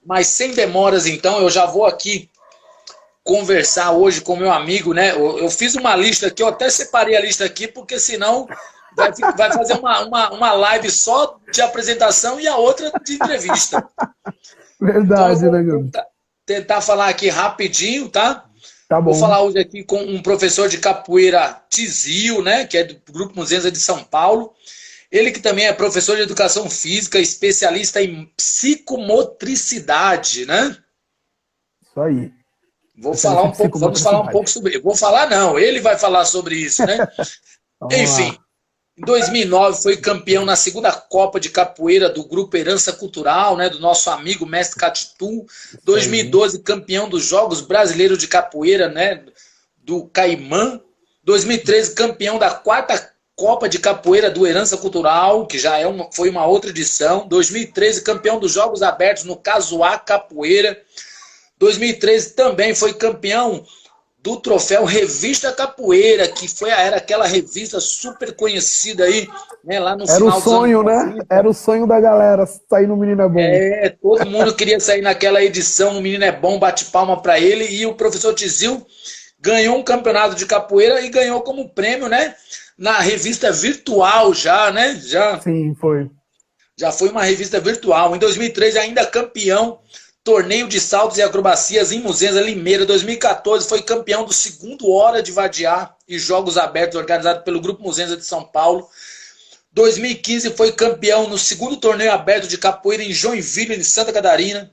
Mas sem demoras, então, eu já vou aqui conversar hoje com meu amigo, né? Eu fiz uma lista aqui, eu até separei a lista aqui, porque senão vai fazer uma live só de apresentação e a outra de entrevista. Então eu Verdade, vou né, Gabi? tentar falar aqui rapidinho, tá? Tá Vou bom. falar hoje aqui com um professor de capoeira Tizil, né? Que é do Grupo Muzenza de São Paulo. Ele que também é professor de educação física, especialista em psicomotricidade, né? Isso aí. Vamos Especialista em falar um pouco psicomotricidade. sobre. Vou falar não, ele vai falar sobre isso, né? Vamos Enfim, lá. em 2009 foi campeão na segunda Copa de Capoeira do Grupo Herança Cultural, né, do nosso amigo Mestre Catitu. Isso aí. 2012 campeão dos Jogos Brasileiros de Capoeira, né, do Caimã. 2013 campeão da quarta Copa de Capoeira do Herança Cultural, que já foi uma outra edição. 2013 campeão dos Jogos Abertos no Casuá Capoeira. 2013 também foi campeão do troféu Revista Capoeira, que era aquela revista super conhecida aí, né, lá no Era o final dos anos sonho, né? 90. Era o sonho da galera sair no Menino é Bom. Todo mundo queria sair naquela edição, o Menino é Bom, bate palma para ele, e o professor Tizil ganhou um campeonato de capoeira e ganhou como prêmio, né, na revista virtual já, né, Sim, foi. já foi uma revista virtual. Em 2003 ainda campeão torneio de saltos e acrobacias em Muzenza, Limeira. 2014 foi campeão do segundo Hora de Vadiar e Jogos Abertos, organizado pelo Grupo Muzenza de São Paulo. 2015 foi campeão no segundo torneio aberto de capoeira em Joinville, em Santa Catarina.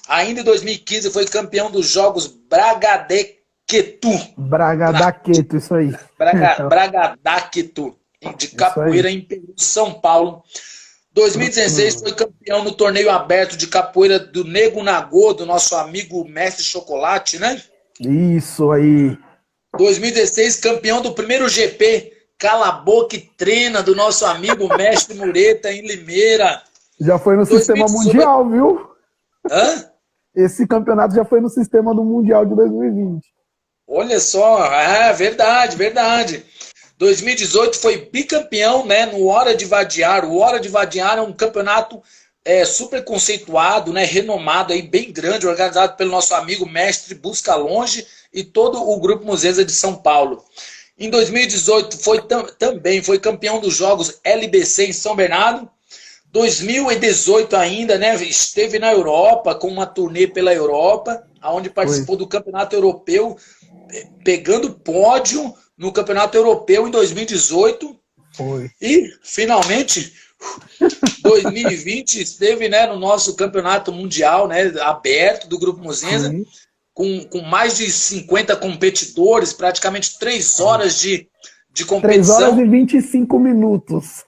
Ainda em 2015 foi campeão dos Jogos Bragadequetu. Bragadaqueto, isso aí. Bragadaquetu, de Isso capoeira aí. em Peru, São Paulo. 2016 foi campeão no torneio aberto de capoeira do Nego Nagô, do nosso amigo Mestre Chocolate, né? Isso aí. 2016 campeão do primeiro GP Cala a Boca e Treina, do nosso amigo Mestre Mureta, em Limeira. Já foi no sistema 2018... mundial, viu? Hã? Esse campeonato já foi no sistema do Mundial de 2020. Olha só, verdade, verdade. 2018 foi bicampeão, né, no Hora de Vadiar. O Hora de Vadiar é um campeonato super conceituado, né, renomado, aí, bem grande, organizado pelo nosso amigo Mestre Busca Longe e todo o Grupo Muzenza de São Paulo. Em 2018 também foi campeão dos Jogos LBC em São Bernardo. 2018 ainda, né, esteve na Europa com uma turnê pela Europa, onde participou do Campeonato Europeu, pegando pódio no Campeonato Europeu em 2018. Foi. E, finalmente, 2020 esteve, né, no nosso Campeonato Mundial, né, aberto do Grupo Muzenza, com mais de 50 competidores, praticamente 3 horas de competição. 3 horas e 25 minutos.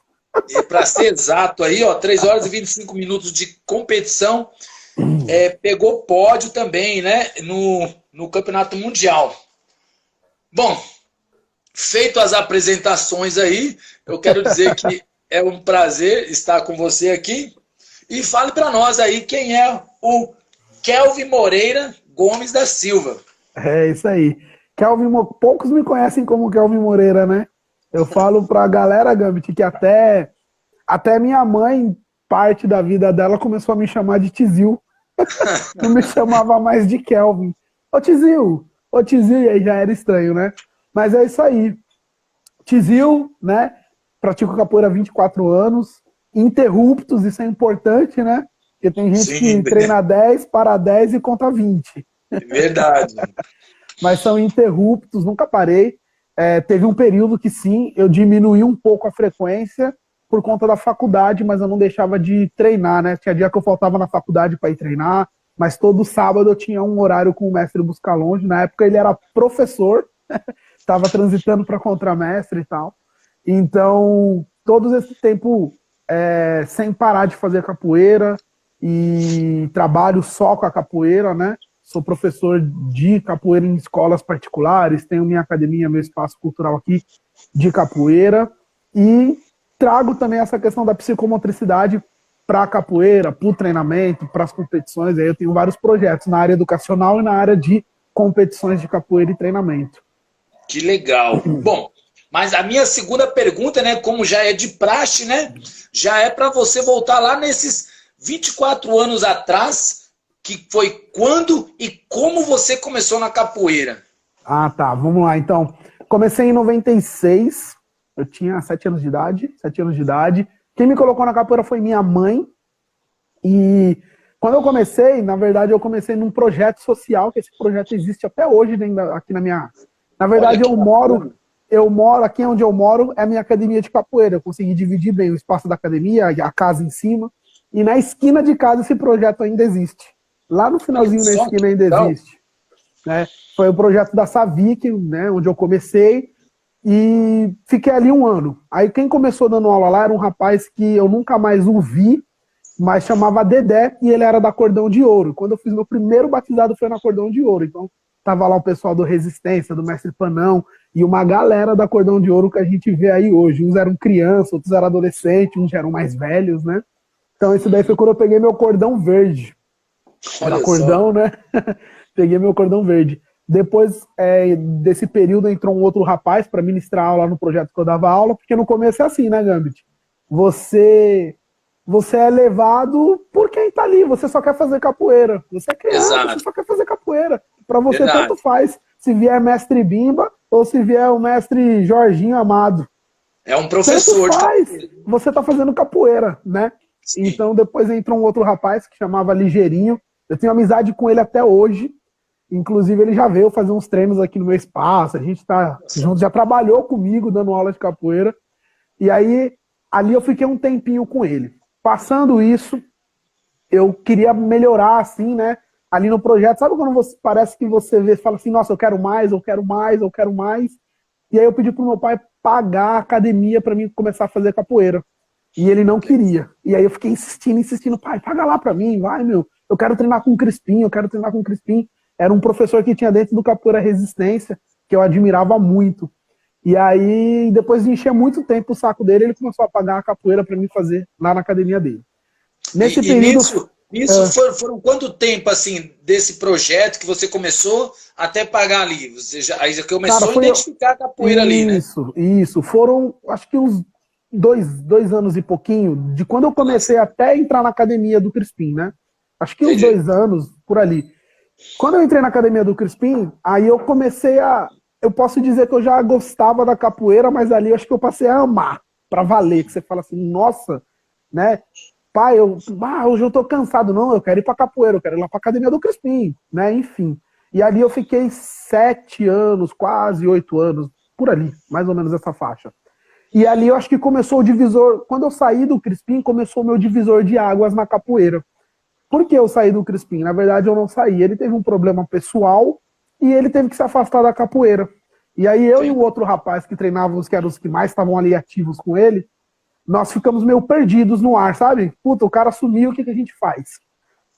E para ser exato aí, 3 horas e 25 minutos de competição. Pegou pódio também, né, no Campeonato Mundial. Bom, feito as apresentações aí, eu quero dizer que é um prazer estar com você aqui. E fale para nós aí quem é o Kelvin Moreira Gomes da Silva. É isso aí. Poucos me conhecem como Kelvin Moreira, né? Eu falo pra galera, Gambit, que até minha mãe, parte da vida dela, começou a me chamar de Tizil. Não me chamava mais de Kelvin. Ô Tizil, e aí já era estranho, né? Mas é isso aí. Tizil, né? Pratico capoeira há 24 anos. Interruptos, isso é importante, né? Porque tem gente que treina 10, para 10 e conta 20. É verdade. Mas são interruptos, nunca parei. Teve um período que sim, eu diminuí um pouco a frequência por conta da faculdade, mas eu não deixava de treinar, né? Tinha dia que eu faltava na faculdade para ir treinar, mas todo sábado eu tinha um horário com o mestre Busca Longe. Na época ele era professor, estava transitando para contramestre e tal. Então, todo esse tempo sem parar de fazer capoeira e trabalho só com a capoeira, né? Sou professor de capoeira em escolas particulares, tenho minha academia, meu espaço cultural aqui de capoeira e trago também essa questão da psicomotricidade para a capoeira, para o treinamento, para as competições. Aí eu tenho vários projetos na área educacional e na área de competições de capoeira e treinamento. Que legal. Bom, mas a minha segunda pergunta, né, como já é de praxe, né, já é para você voltar lá nesses 24 anos atrás, que foi quando e como você começou na capoeira. Ah, tá. Vamos lá, então. Comecei em 96. Eu tinha 7 anos de idade. 7 anos de idade. Quem me colocou na capoeira foi minha mãe. E quando eu comecei, na verdade, eu comecei num projeto social, que esse projeto existe até hoje aqui na minha... Na verdade, eu moro, aqui onde eu moro, é a minha academia de capoeira. Eu consegui dividir bem o espaço da academia, a casa em cima. E na esquina de casa esse projeto ainda existe. Lá no finalzinho da esquina ainda existe. Né? Foi o projeto da Savic, né, onde eu comecei, e fiquei ali 1 ano. Aí quem começou dando aula lá era um rapaz que eu nunca mais o vi, mas chamava Dedé, e ele era da Cordão de Ouro. Quando eu fiz meu primeiro batizado foi na Cordão de Ouro. Então tava lá o pessoal do Resistência, do Mestre Panão, e uma galera da Cordão de Ouro que a gente vê aí hoje. Uns eram crianças, outros eram adolescentes, uns eram mais velhos, né? Então isso daí foi quando eu peguei meu cordão verde. Era cordão, né? Peguei meu cordão verde. Depois desse período entrou um outro rapaz para ministrar aula no projeto que eu dava aula, porque no começo é assim, né, Gambit? Você é levado por quem tá ali, você só quer fazer capoeira. Você é criança, você só quer fazer capoeira. Para você tanto faz se vier mestre Bimba ou se vier o mestre Jorginho Amado. É um professor. Tanto faz, você tá fazendo capoeira, né? Sim. Então depois entrou um outro rapaz que chamava Ligeirinho. Eu tenho amizade com ele até hoje. Inclusive, ele já veio fazer uns treinos aqui no meu espaço. A gente tá junto, já trabalhou comigo dando aula de capoeira. E aí, ali eu fiquei um tempinho com ele. Passando isso, eu queria melhorar, assim, né? Ali no projeto. Sabe quando parece que você vê e fala assim, nossa, eu quero mais, eu quero mais, eu quero mais. E aí eu pedi pro meu pai pagar a academia para mim começar a fazer capoeira. E ele não queria. E aí eu fiquei insistindo, pai, paga lá para mim, vai, meu. Eu quero treinar com o Crispim, eu quero treinar com o Crispim. Era um professor que tinha dentro do Capoeira Resistência, que eu admirava muito. E aí, depois de encher muito tempo o saco dele, ele começou a pagar a capoeira para mim fazer lá na academia dele. Nesse período... Foram quanto tempo, assim, desse projeto que você começou até pagar ali? Você já começou a identificar a capoeira ali, né? Isso. Foram, acho que uns 2 anos e pouquinho, de quando eu comecei até entrar na academia do Crispim, né? Acho que uns 2 anos, por ali. Quando eu entrei na academia do Crispim, aí eu comecei a... Eu posso dizer que eu já gostava da capoeira, mas ali eu acho que eu passei a amar, pra valer. Que você fala assim, nossa, né? Pai, hoje eu tô cansado. Não, eu quero ir pra capoeira, eu quero ir lá pra academia do Crispim, né? Enfim. E ali eu fiquei 7 anos, quase 8 anos, por ali, mais ou menos essa faixa. E ali eu acho que começou o divisor... Quando eu saí do Crispim, começou o meu divisor de águas na capoeira. Por que eu saí do Crispim? Na verdade, eu não saí. Ele teve um problema pessoal e ele teve que se afastar da capoeira. E aí eu e o outro rapaz que treinávamos, que eram os que mais estavam ali ativos com ele, nós ficamos meio perdidos no ar, sabe? Puta, o cara sumiu, o que a gente faz?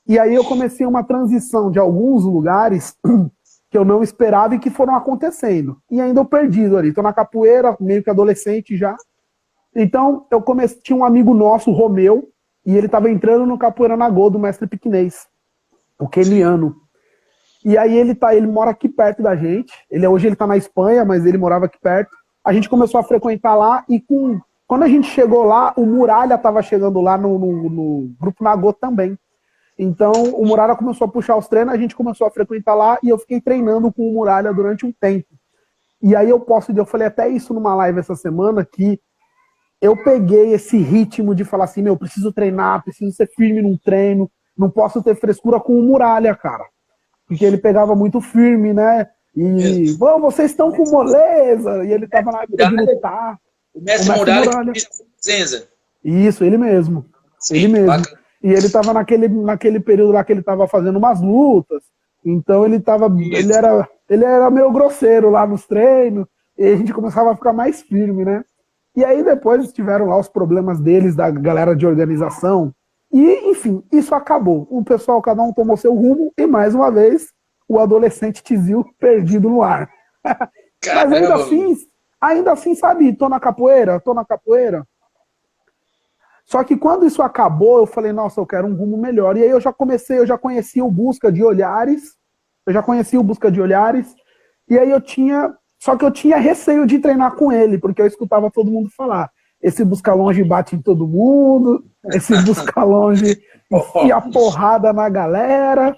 E aí eu comecei uma transição de alguns lugares que eu não esperava e que foram acontecendo. E ainda eu perdido ali. Tô na capoeira, meio que adolescente já. Então, tinha um amigo nosso, o Romeu, e ele estava entrando no Capoeira Nagô do mestre Piquinês, o keniano. E aí ele mora aqui perto da gente. Hoje ele tá na Espanha, mas ele morava aqui perto. A gente começou a frequentar lá e quando a gente chegou lá, o Muralha estava chegando lá no Grupo Nagô também. Então o Muralha começou a puxar os treinos, a gente começou a frequentar lá e eu fiquei treinando com o Muralha durante um tempo. E aí eu falei até isso numa live essa semana, que eu peguei esse ritmo de falar assim, preciso treinar, preciso ser firme num treino, não posso ter frescura com o Muralha, cara. Porque ele pegava muito firme, né? E, vocês estão com moleza. E ele tava na vida de lutar. O mestre Muralha. Isso, ele mesmo. Sim, ele mesmo. Bacana. E ele tava naquele período lá que ele tava fazendo umas lutas. Então ele era meio grosseiro lá nos treinos. E a gente começava a ficar mais firme, né? E aí depois tiveram lá os problemas deles, da galera de organização. E, enfim, isso acabou. O pessoal, cada um tomou seu rumo. E, mais uma vez, o adolescente Tizil perdido no ar. Mas ainda assim, sabe, tô na capoeira. Só que quando isso acabou, eu falei, nossa, eu quero um rumo melhor. E aí eu já conhecia o Busca de Olhares. E aí só que eu tinha receio de treinar com ele, porque eu escutava todo mundo falar. Esse busca longe bate em todo mundo, esse busca longe enfia porrada na galera.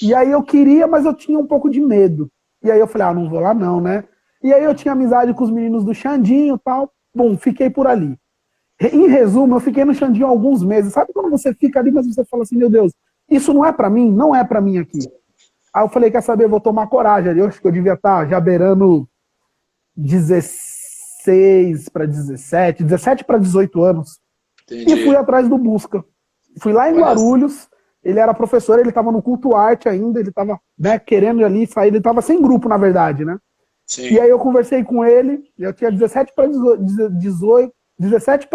E aí eu queria, mas eu tinha um pouco de medo. E aí eu falei, não vou lá não, né? E aí eu tinha amizade com os meninos do Xandinho e tal. Bom, fiquei por ali. Em resumo, eu fiquei no Xandinho há alguns meses. Sabe quando você fica ali, mas você fala assim, meu Deus, isso não é pra mim? Não é pra mim aqui. Aí eu falei, quer saber, vou tomar coragem ali. Eu acho que eu devia estar já beirando 16 para 17, 17 para 18 anos. Entendi. E fui atrás do Busca. Fui lá em Guarulhos, ele era professor, ele estava no Culto Arte ainda, ele estava, né, querendo ali sair, ele estava sem grupo, na verdade, né? Sim. E aí eu conversei com ele, eu tinha 17 para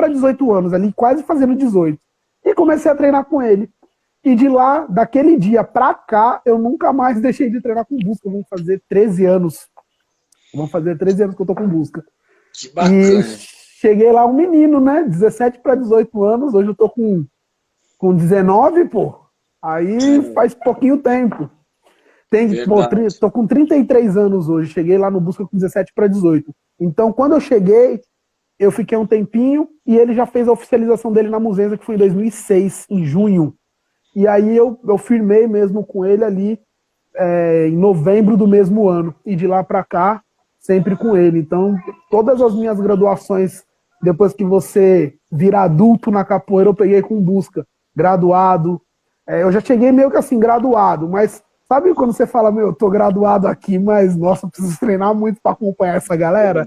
18 anos ali, quase fazendo 18. E comecei a treinar com ele. E de lá, daquele dia pra cá, eu nunca mais deixei de treinar com Busca. Vão fazer 13 anos. Vão fazer 13 anos que eu tô com Busca. Que bacana. E cheguei lá um menino, né? 17 para 18 anos. Hoje eu tô com 19, pô. Aí faz pouquinho tempo. Tô com 33 anos hoje. Cheguei lá no Busca com 17 para 18. Então, quando eu cheguei, eu fiquei um tempinho e ele já fez a oficialização dele na Muzenza, que foi em 2006, em junho. E aí eu firmei mesmo com ele ali em novembro do mesmo ano. E de lá para cá, sempre com ele. Então, todas as minhas graduações, depois que você vira adulto na capoeira, eu peguei com Busca. Graduado. Eu já cheguei meio que assim, graduado, mas sabe quando você fala, meu, eu tô graduado aqui, mas, nossa, eu preciso treinar muito para acompanhar essa galera?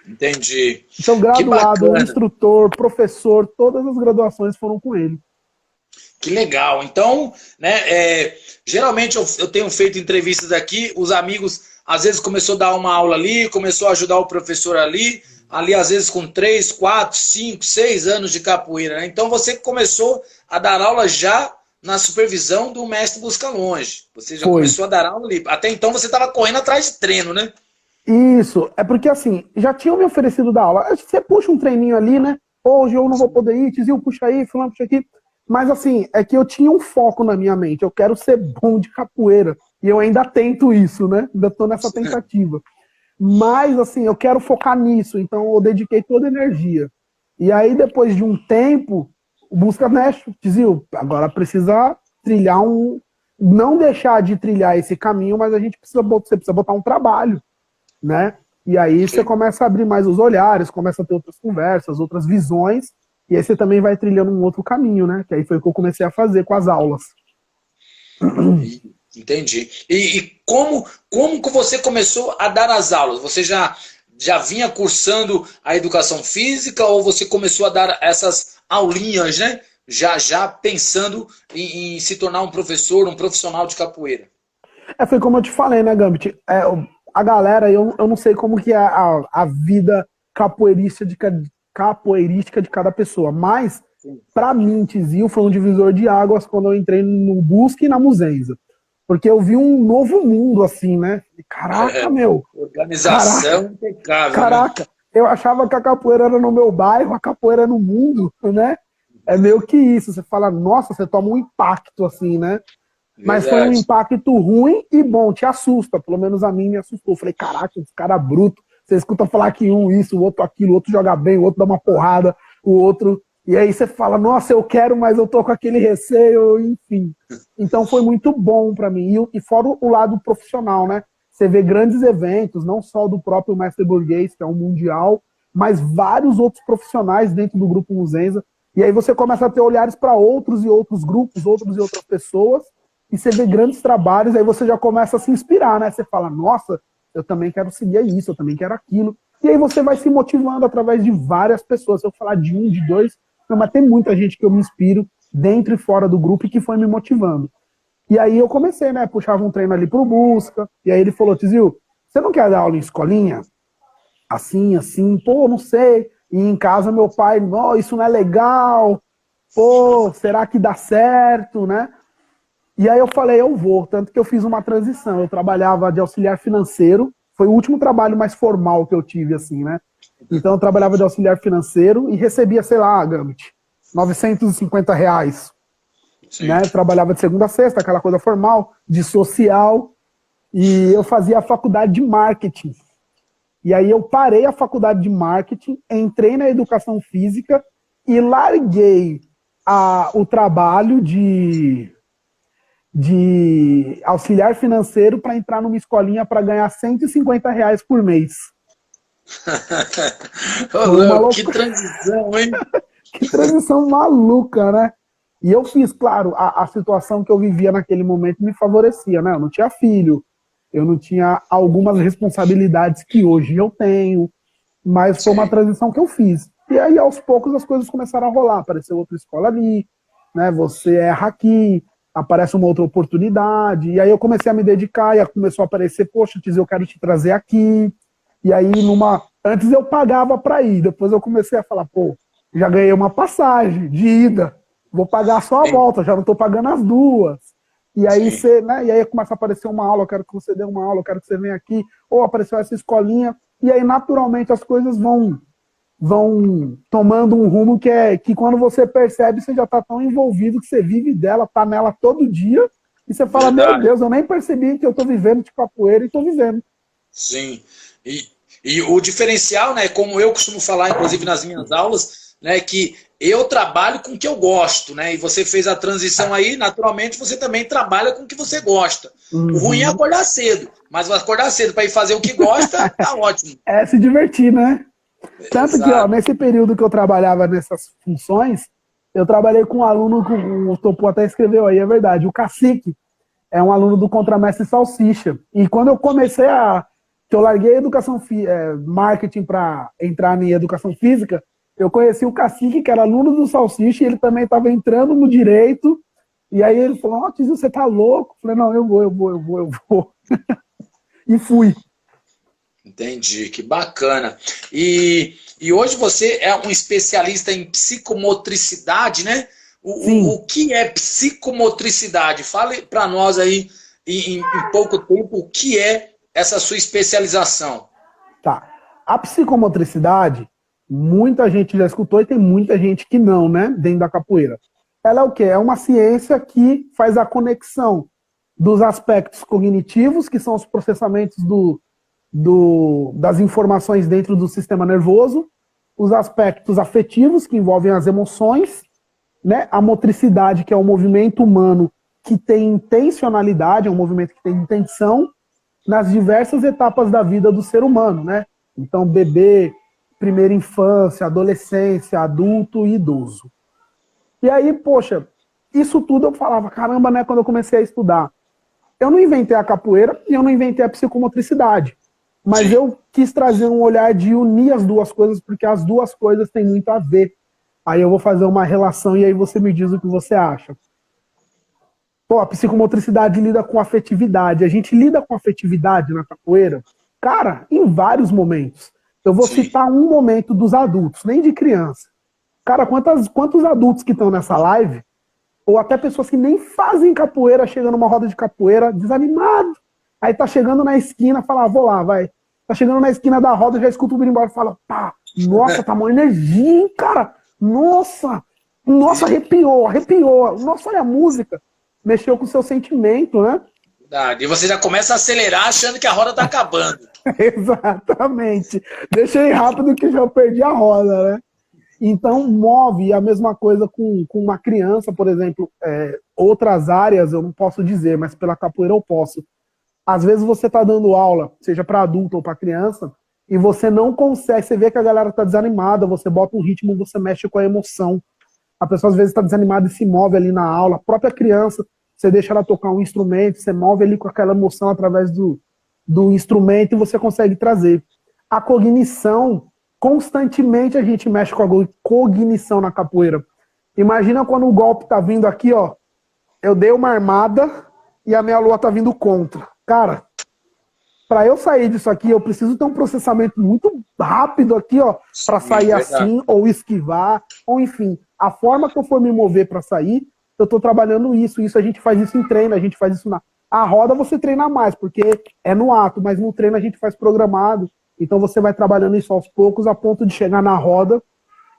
Entendi. Então, graduado, instrutor, professor, todas as graduações foram com ele. Que legal. Então, né, geralmente eu tenho feito entrevistas aqui, os amigos, às vezes começou a dar uma aula ali, começou a ajudar o professor ali às vezes com 3, 4, 5, 6 anos de capoeira, né? Então você começou a dar aula já na supervisão do mestre Busca Longe. Você já começou a dar aula ali. Até então você estava correndo atrás de treino, né? Isso, é porque assim, já tinham me oferecido dar aula. Você puxa um treininho ali, né? Hoje eu não vou poder ir, Tizil, puxa aí, fulano, puxa aqui. Mas assim, é que eu tinha um foco na minha mente. Eu quero ser bom de capoeira. E eu ainda tento isso, né? Ainda tô nessa tentativa. Mas assim, eu quero focar nisso. Então eu dediquei toda a energia. E aí, depois de um tempo, o Busca mexe. Tizil, agora precisa trilhar não deixar de trilhar esse caminho, mas você precisa botar um trabalho, né? E aí você começa a abrir mais os olhares, começa a ter outras conversas, outras visões. E aí você também vai trilhando um outro caminho, né? Que aí foi o que eu comecei a fazer com as aulas. Entendi. E como que você começou a dar as aulas? Você já vinha cursando a educação física ou você começou a dar essas aulinhas, né? Já pensando em se tornar um professor, um profissional de capoeira? Foi como eu te falei, né, Gambit? A galera, eu não sei como que é a vida capoeirista de cada pessoa, mas pra mim, Tizil, foi um divisor de águas quando eu entrei no Busca e na Muzenza. Porque eu vi um novo mundo, assim, né? Caraca, meu! Organização impecável. Caraca, né? Eu achava que a capoeira era no meu bairro, a capoeira no mundo, né? É meio que isso. Você fala, nossa, você toma um impacto, assim, né? Mas foi um impacto ruim e bom, te assusta. Pelo menos a mim me assustou. Eu falei, caraca, esse cara bruto. Você escuta falar que um isso, o outro aquilo, o outro joga bem, o outro dá uma porrada, o outro... E aí você fala, nossa, eu quero, mas eu tô com aquele receio, enfim. Então foi muito bom para mim. E fora o lado profissional, né? Você vê grandes eventos, não só do próprio Mestre Burguês, que é um mundial, mas vários outros profissionais dentro do Grupo Muzenza. E aí você começa a ter olhares para outros e outros grupos, outros e outras pessoas, e você vê grandes trabalhos, aí você já começa a se inspirar, né? Você fala, nossa, eu também quero seguir isso, eu também quero aquilo. E aí você vai se motivando através de várias pessoas. Se eu falar de um, de dois... Não, mas tem muita gente que eu me inspiro dentro e fora do grupo e que foi me motivando. E aí eu comecei, né? Puxava um treino ali pro Busca. E aí ele falou, Tizil, você não quer dar aula em escolinha? Assim, assim. Pô, não sei. E em casa meu pai, oh, isso não é legal. Pô, será que dá certo, né? E aí eu falei, eu vou. Tanto que eu fiz uma transição. Eu trabalhava de auxiliar financeiro. Foi o último trabalho mais formal que eu tive, assim, né? Então eu trabalhava de auxiliar financeiro e recebia, sei lá, Gambit, R$950. Né? Trabalhava de segunda a sexta, aquela coisa formal, de social. E eu fazia a faculdade de marketing. E aí eu parei a faculdade de marketing, entrei na educação física e larguei o trabalho de auxiliar financeiro para entrar numa escolinha para ganhar R$ 150 por mês. Que transição, hein? Que transição maluca, né? E eu fiz, claro, a situação que eu vivia naquele momento me favorecia, né? Eu não tinha filho, eu não tinha algumas responsabilidades que hoje eu tenho, mas foi uma transição que eu fiz. E aí, aos poucos, as coisas começaram a rolar. Apareceu outra escola ali, né? Você erra aqui, aparece uma outra oportunidade. E aí eu comecei a me dedicar, e começou a aparecer, poxa, Tiz, eu quero te trazer aqui. E aí, antes eu pagava para ir, depois eu comecei a falar, pô, já ganhei uma passagem de ida, vou pagar só a volta, já não estou pagando as duas. E aí né? E aí começa a aparecer uma aula, eu quero que você dê uma aula, eu quero que você venha aqui, ou apareceu essa escolinha, e aí naturalmente as coisas vão tomando um rumo que quando você percebe, você já está tão envolvido que você vive dela, tá nela todo dia, e você fala, meu Deus, eu nem percebi que eu estou vivendo de capoeira e estou vivendo. Sim, e o diferencial, né, como eu costumo falar, inclusive nas minhas aulas, né, que eu trabalho com o que eu gosto, né, e você fez a transição aí, naturalmente você também trabalha com o que você gosta. O ruim é acordar cedo, mas acordar cedo para ir fazer o que gosta, tá ótimo. É se divertir, né? Tanto que, ó, nesse período que eu trabalhava nessas funções, eu trabalhei com um aluno, o Topo até escreveu aí, é verdade, o Cacique é um aluno do Contramestre Salsicha. E quando eu comecei que eu larguei marketing para entrar em educação física, eu conheci o Cacique, que era aluno do Salsicha, e ele também estava entrando no direito, e aí ele falou, ó, Tiz, você tá louco? Eu falei, não, eu vou. E fui. Entendi, que bacana. E hoje você é um especialista em psicomotricidade, né? O que é psicomotricidade? Fale para nós aí, em pouco tempo, o que é essa sua especialização. Tá. A psicomotricidade, muita gente já escutou e tem muita gente que não, né? Dentro da capoeira. Ela é o quê? É uma ciência que faz a conexão dos aspectos cognitivos, que são os processamentos das informações dentro do sistema nervoso, os aspectos afetivos, que envolvem as emoções, né? A motricidade, que é um movimento humano que tem intencionalidade, é um movimento que tem intenção nas diversas etapas da vida do ser humano, né? Então, bebê, primeira infância, adolescência, adulto e idoso. E aí, poxa, isso tudo eu falava, caramba, né? Quando eu comecei a estudar. Eu não inventei a capoeira e eu não inventei a psicomotricidade. Mas eu quis trazer um olhar de unir as duas coisas, porque as duas coisas têm muito a ver. Aí eu vou fazer uma relação e aí você me diz o que você acha. Pô, a psicomotricidade lida com afetividade. A gente lida com afetividade na capoeira, cara, em vários momentos. Eu vou citar um momento dos adultos, nem de criança. Cara, quantos adultos que estão nessa live, ou até pessoas que nem fazem capoeira, chegam numa roda de capoeira, desanimado. Aí tá chegando na esquina, fala, vou lá, vai. Tá chegando na esquina da roda, já escuta o berimbau e fala, pá, nossa, tá uma energia, hein, cara? Nossa, arrepiou. Nossa, olha a música. Mexeu com o seu sentimento, né? E você já começa a acelerar achando que a roda tá acabando. Exatamente. Deixei rápido que já perdi a roda, né? Então, move a mesma coisa com uma criança, por exemplo. Outras áreas eu não posso dizer, mas pela capoeira eu posso. Às vezes você tá dando aula, seja para adulto ou para criança, e você não consegue, você vê que a galera tá desanimada, você bota um ritmo, você mexe com a emoção. A pessoa às vezes está desanimada e se move ali na aula. A própria criança, você deixa ela tocar um instrumento, você move ali com aquela emoção através do instrumento e você consegue trazer. A cognição, constantemente a gente mexe com a cognição na capoeira. Imagina quando o golpe tá vindo aqui, ó. Eu dei uma armada e a minha lua tá vindo contra. Cara, para eu sair disso aqui, eu preciso ter um processamento muito rápido aqui, ó, para sair assim, ou esquivar, ou enfim. A forma que eu for me mover para sair, eu tô trabalhando isso. A gente faz isso em treino, a gente faz isso A roda você treina mais, porque é no ato, mas no treino a gente faz programado. Então você vai trabalhando isso aos poucos, a ponto de chegar na roda.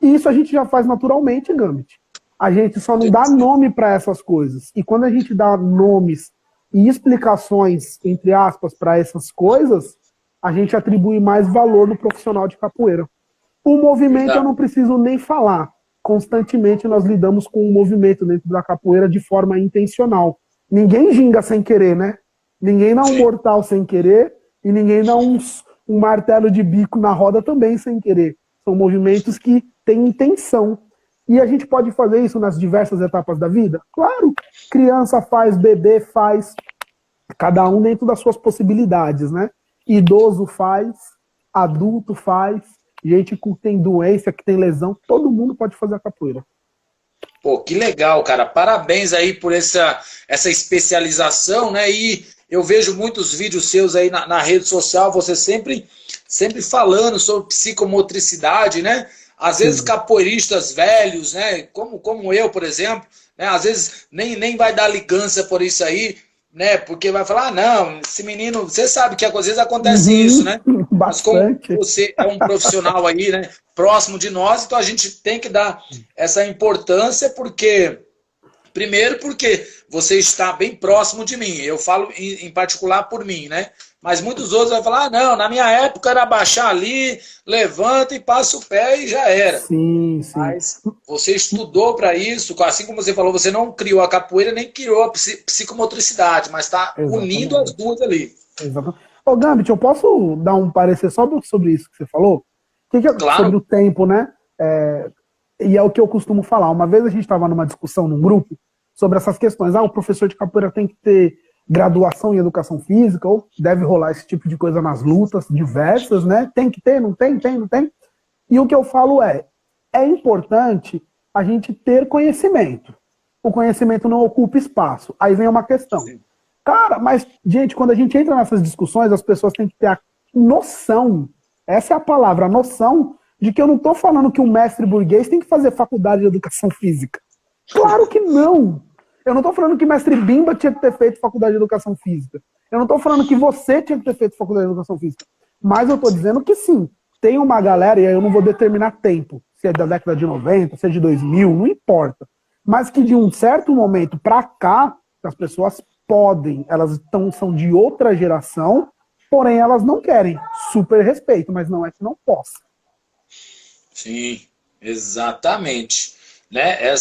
E isso a gente já faz naturalmente, Gambit. A gente só não dá nome para essas coisas. E quando a gente dá nomes e explicações, entre aspas, para essas coisas, a gente atribui mais valor no profissional de capoeira. O movimento eu não preciso nem falar. constantemente nós lidamos com o movimento dentro da capoeira de forma intencional. Ninguém ginga sem querer, né? Ninguém dá um mortal sem querer e ninguém dá um martelo de bico na roda também sem querer. São movimentos que têm intenção. E a gente pode fazer isso nas diversas etapas da vida? Claro, criança faz, bebê faz, cada um dentro das suas possibilidades, né? Idoso faz, adulto faz, gente que tem doença, que tem lesão, todo mundo pode fazer a capoeira. Pô, que legal, cara. Parabéns aí por essa especialização, né? E eu vejo muitos vídeos seus aí na rede social, você sempre falando sobre psicomotricidade, né? Às vezes capoeiristas velhos, né? Como eu, por exemplo, né? Às vezes nem vai dar ligância por isso aí, né? Porque vai falar, não, esse menino, você sabe que às vezes acontece isso, né? Mas como você é um profissional aí, né? Próximo de nós, então a gente tem que dar essa importância, primeiro porque você está bem próximo de mim. Eu falo em particular por mim, né? Mas muitos outros vão falar, não, na minha época era baixar ali, levanta e passa o pé e já era. Sim. Mas você estudou para isso, assim como você falou, você não criou a capoeira, nem criou a psicomotricidade, mas está unindo as duas ali. Exatamente. Ô, Gambit, eu posso dar um parecer só sobre isso que você falou? Claro. Sobre o tempo, né? E é o que eu costumo falar. Uma vez a gente estava numa discussão num grupo sobre essas questões. O professor de capoeira tem que ter graduação em educação física, ou deve rolar esse tipo de coisa nas lutas diversas, né? Tem que ter, não tem? E o que eu falo é importante a gente ter conhecimento. O conhecimento não ocupa espaço. Aí vem uma questão. Sim. Cara, mas, gente, quando a gente entra nessas discussões, as pessoas têm que ter a noção, essa é a palavra, a noção de que eu não estou falando que um mestre burguês tem que fazer faculdade de educação física. Claro que não! Eu não estou falando que mestre Bimba tinha que ter feito faculdade de educação física. Eu não estou falando que você tinha que ter feito faculdade de educação física. Mas eu estou dizendo que sim, tem uma galera, e aí eu não vou determinar tempo, se é da década de 90, se é de 2000, não importa. Mas que de um certo momento para cá, as pessoas podem, elas são de outra geração, porém elas não querem. Super respeito, mas não é que não possa. Sim, exatamente. Né?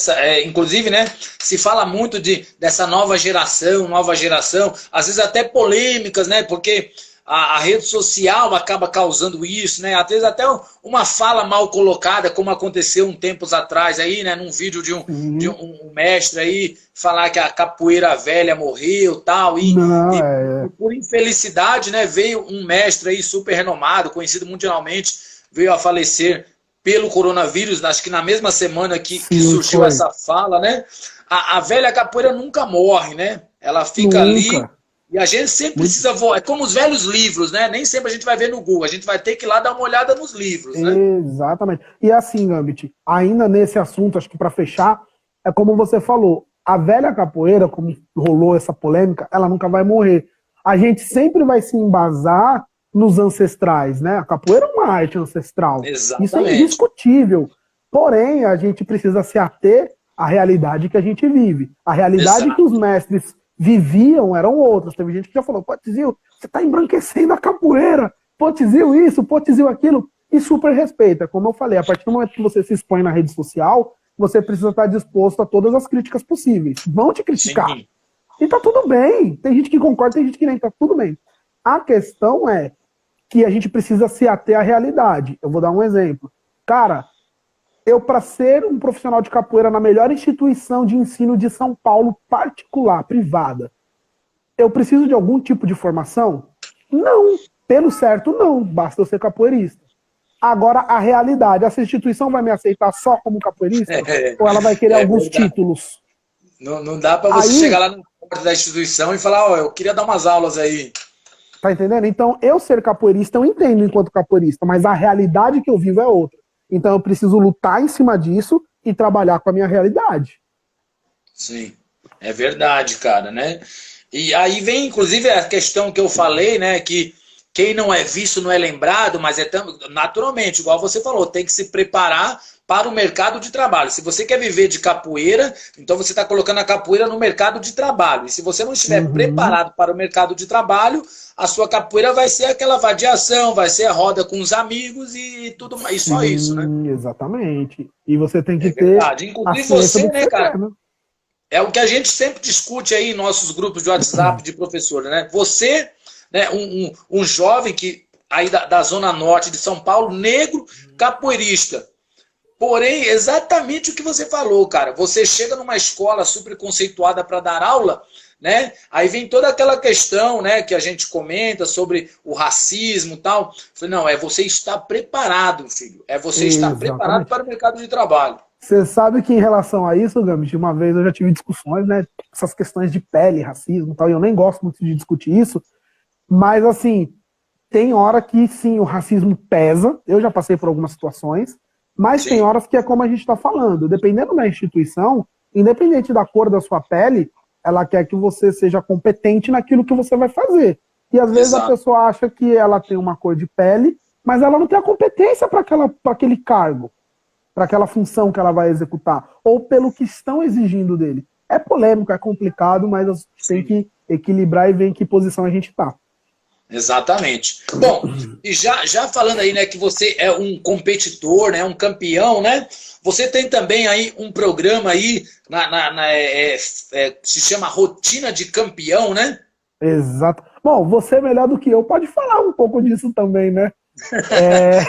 Inclusive, né, se fala muito dessa nova geração, às vezes até polêmicas, né, porque a rede social acaba causando isso, né, às vezes até uma fala mal colocada, como aconteceu tempos atrás aí, né, num vídeo de um mestre aí, falar que a capoeira velha morreu tal, e por infelicidade, né, veio um mestre aí super renomado, conhecido mundialmente, veio a falecer pelo coronavírus, acho que na mesma semana que surgiu essa fala, né? A velha capoeira nunca morre, né? Ela fica ali e a gente sempre precisa voar. É como os velhos livros, né? Nem sempre a gente vai ver no Google, a gente vai ter que ir lá dar uma olhada nos livros, né? Exatamente. E assim, Gambit, ainda nesse assunto, acho que para fechar, é como você falou, a velha capoeira, como rolou essa polêmica, ela nunca vai morrer. A gente sempre vai se embasar nos ancestrais, né? A capoeira é uma arte ancestral. Exatamente. Isso é indiscutível. Porém, a gente precisa se ater à realidade que a gente vive. A realidade que os mestres viviam eram outras. Teve gente que já falou, pô, Tizil, você está embranquecendo a capoeira. Pô, Tizil isso, pô, Tizil aquilo. E super respeita. Como eu falei, a partir do momento que você se expõe na rede social, você precisa estar disposto a todas as críticas possíveis. Vão te criticar. Sim. E tá tudo bem. Tem gente que concorda, tem gente que nem. Tá tudo bem. A questão é que a gente precisa se ater à realidade. Eu vou dar um exemplo. Cara, eu, para ser um profissional de capoeira na melhor instituição de ensino de São Paulo, particular, privada, eu preciso de algum tipo de formação? Não. Pelo certo, não. Basta eu ser capoeirista. Agora, a realidade, essa instituição vai me aceitar só como capoeirista? Ou ela vai querer alguns títulos? Não dá para você chegar lá no porta da instituição e falar, ó, eu queria dar umas aulas aí. Tá entendendo? Então, eu ser capoeirista, eu entendo enquanto capoeirista, mas a realidade que eu vivo é outra. Então, eu preciso lutar em cima disso e trabalhar com a minha realidade. Sim, é verdade, cara, né? E aí vem, inclusive, a questão que eu falei, né, que quem não é visto não é lembrado, mas naturalmente, igual você falou, tem que se preparar para o mercado de trabalho. Se você quer viver de capoeira, então você está colocando a capoeira no mercado de trabalho. E se você não estiver preparado para o mercado de trabalho, a sua capoeira vai ser aquela vadiação, vai ser a roda com os amigos e tudo mais. E só isso, né? Exatamente. E você tem que ter. Verdade. Inclusive você, né, cara? É o que a gente sempre discute aí em nossos grupos de WhatsApp de professores, né? Você, né, um jovem que aí da Zona Norte de São Paulo, negro, capoeirista. Porém, exatamente o que você falou, cara. Você chega numa escola super conceituada para dar aula, né? Aí vem toda aquela questão, né, que a gente comenta sobre o racismo e tal. Eu falei, não, é você estar preparado, filho. É você estar preparado para o mercado de trabalho. Você sabe que em relação a isso, Gambit, uma vez eu já tive discussões, né? Essas questões de pele, racismo e tal, e eu nem gosto muito de discutir isso, mas assim, tem hora que sim, o racismo pesa. Eu já passei por algumas situações. Mas sim, tem horas que é como a gente está falando. Dependendo da instituição, independente da cor da sua pele, ela quer que você seja competente naquilo que você vai fazer. E às vezes a pessoa acha que ela tem uma cor de pele, mas ela não tem a competência para aquele cargo, para aquela função que ela vai executar, ou pelo que estão exigindo dele. É polêmico, é complicado, mas a gente tem que equilibrar e ver em que posição a gente está. Exatamente. Bom, e já falando aí, né, que você é um competidor, né, um campeão, né? Você tem também aí um programa aí, se chama Rotina de Campeão, né? Exato. Bom, você melhor do que eu pode falar um pouco disso também, né?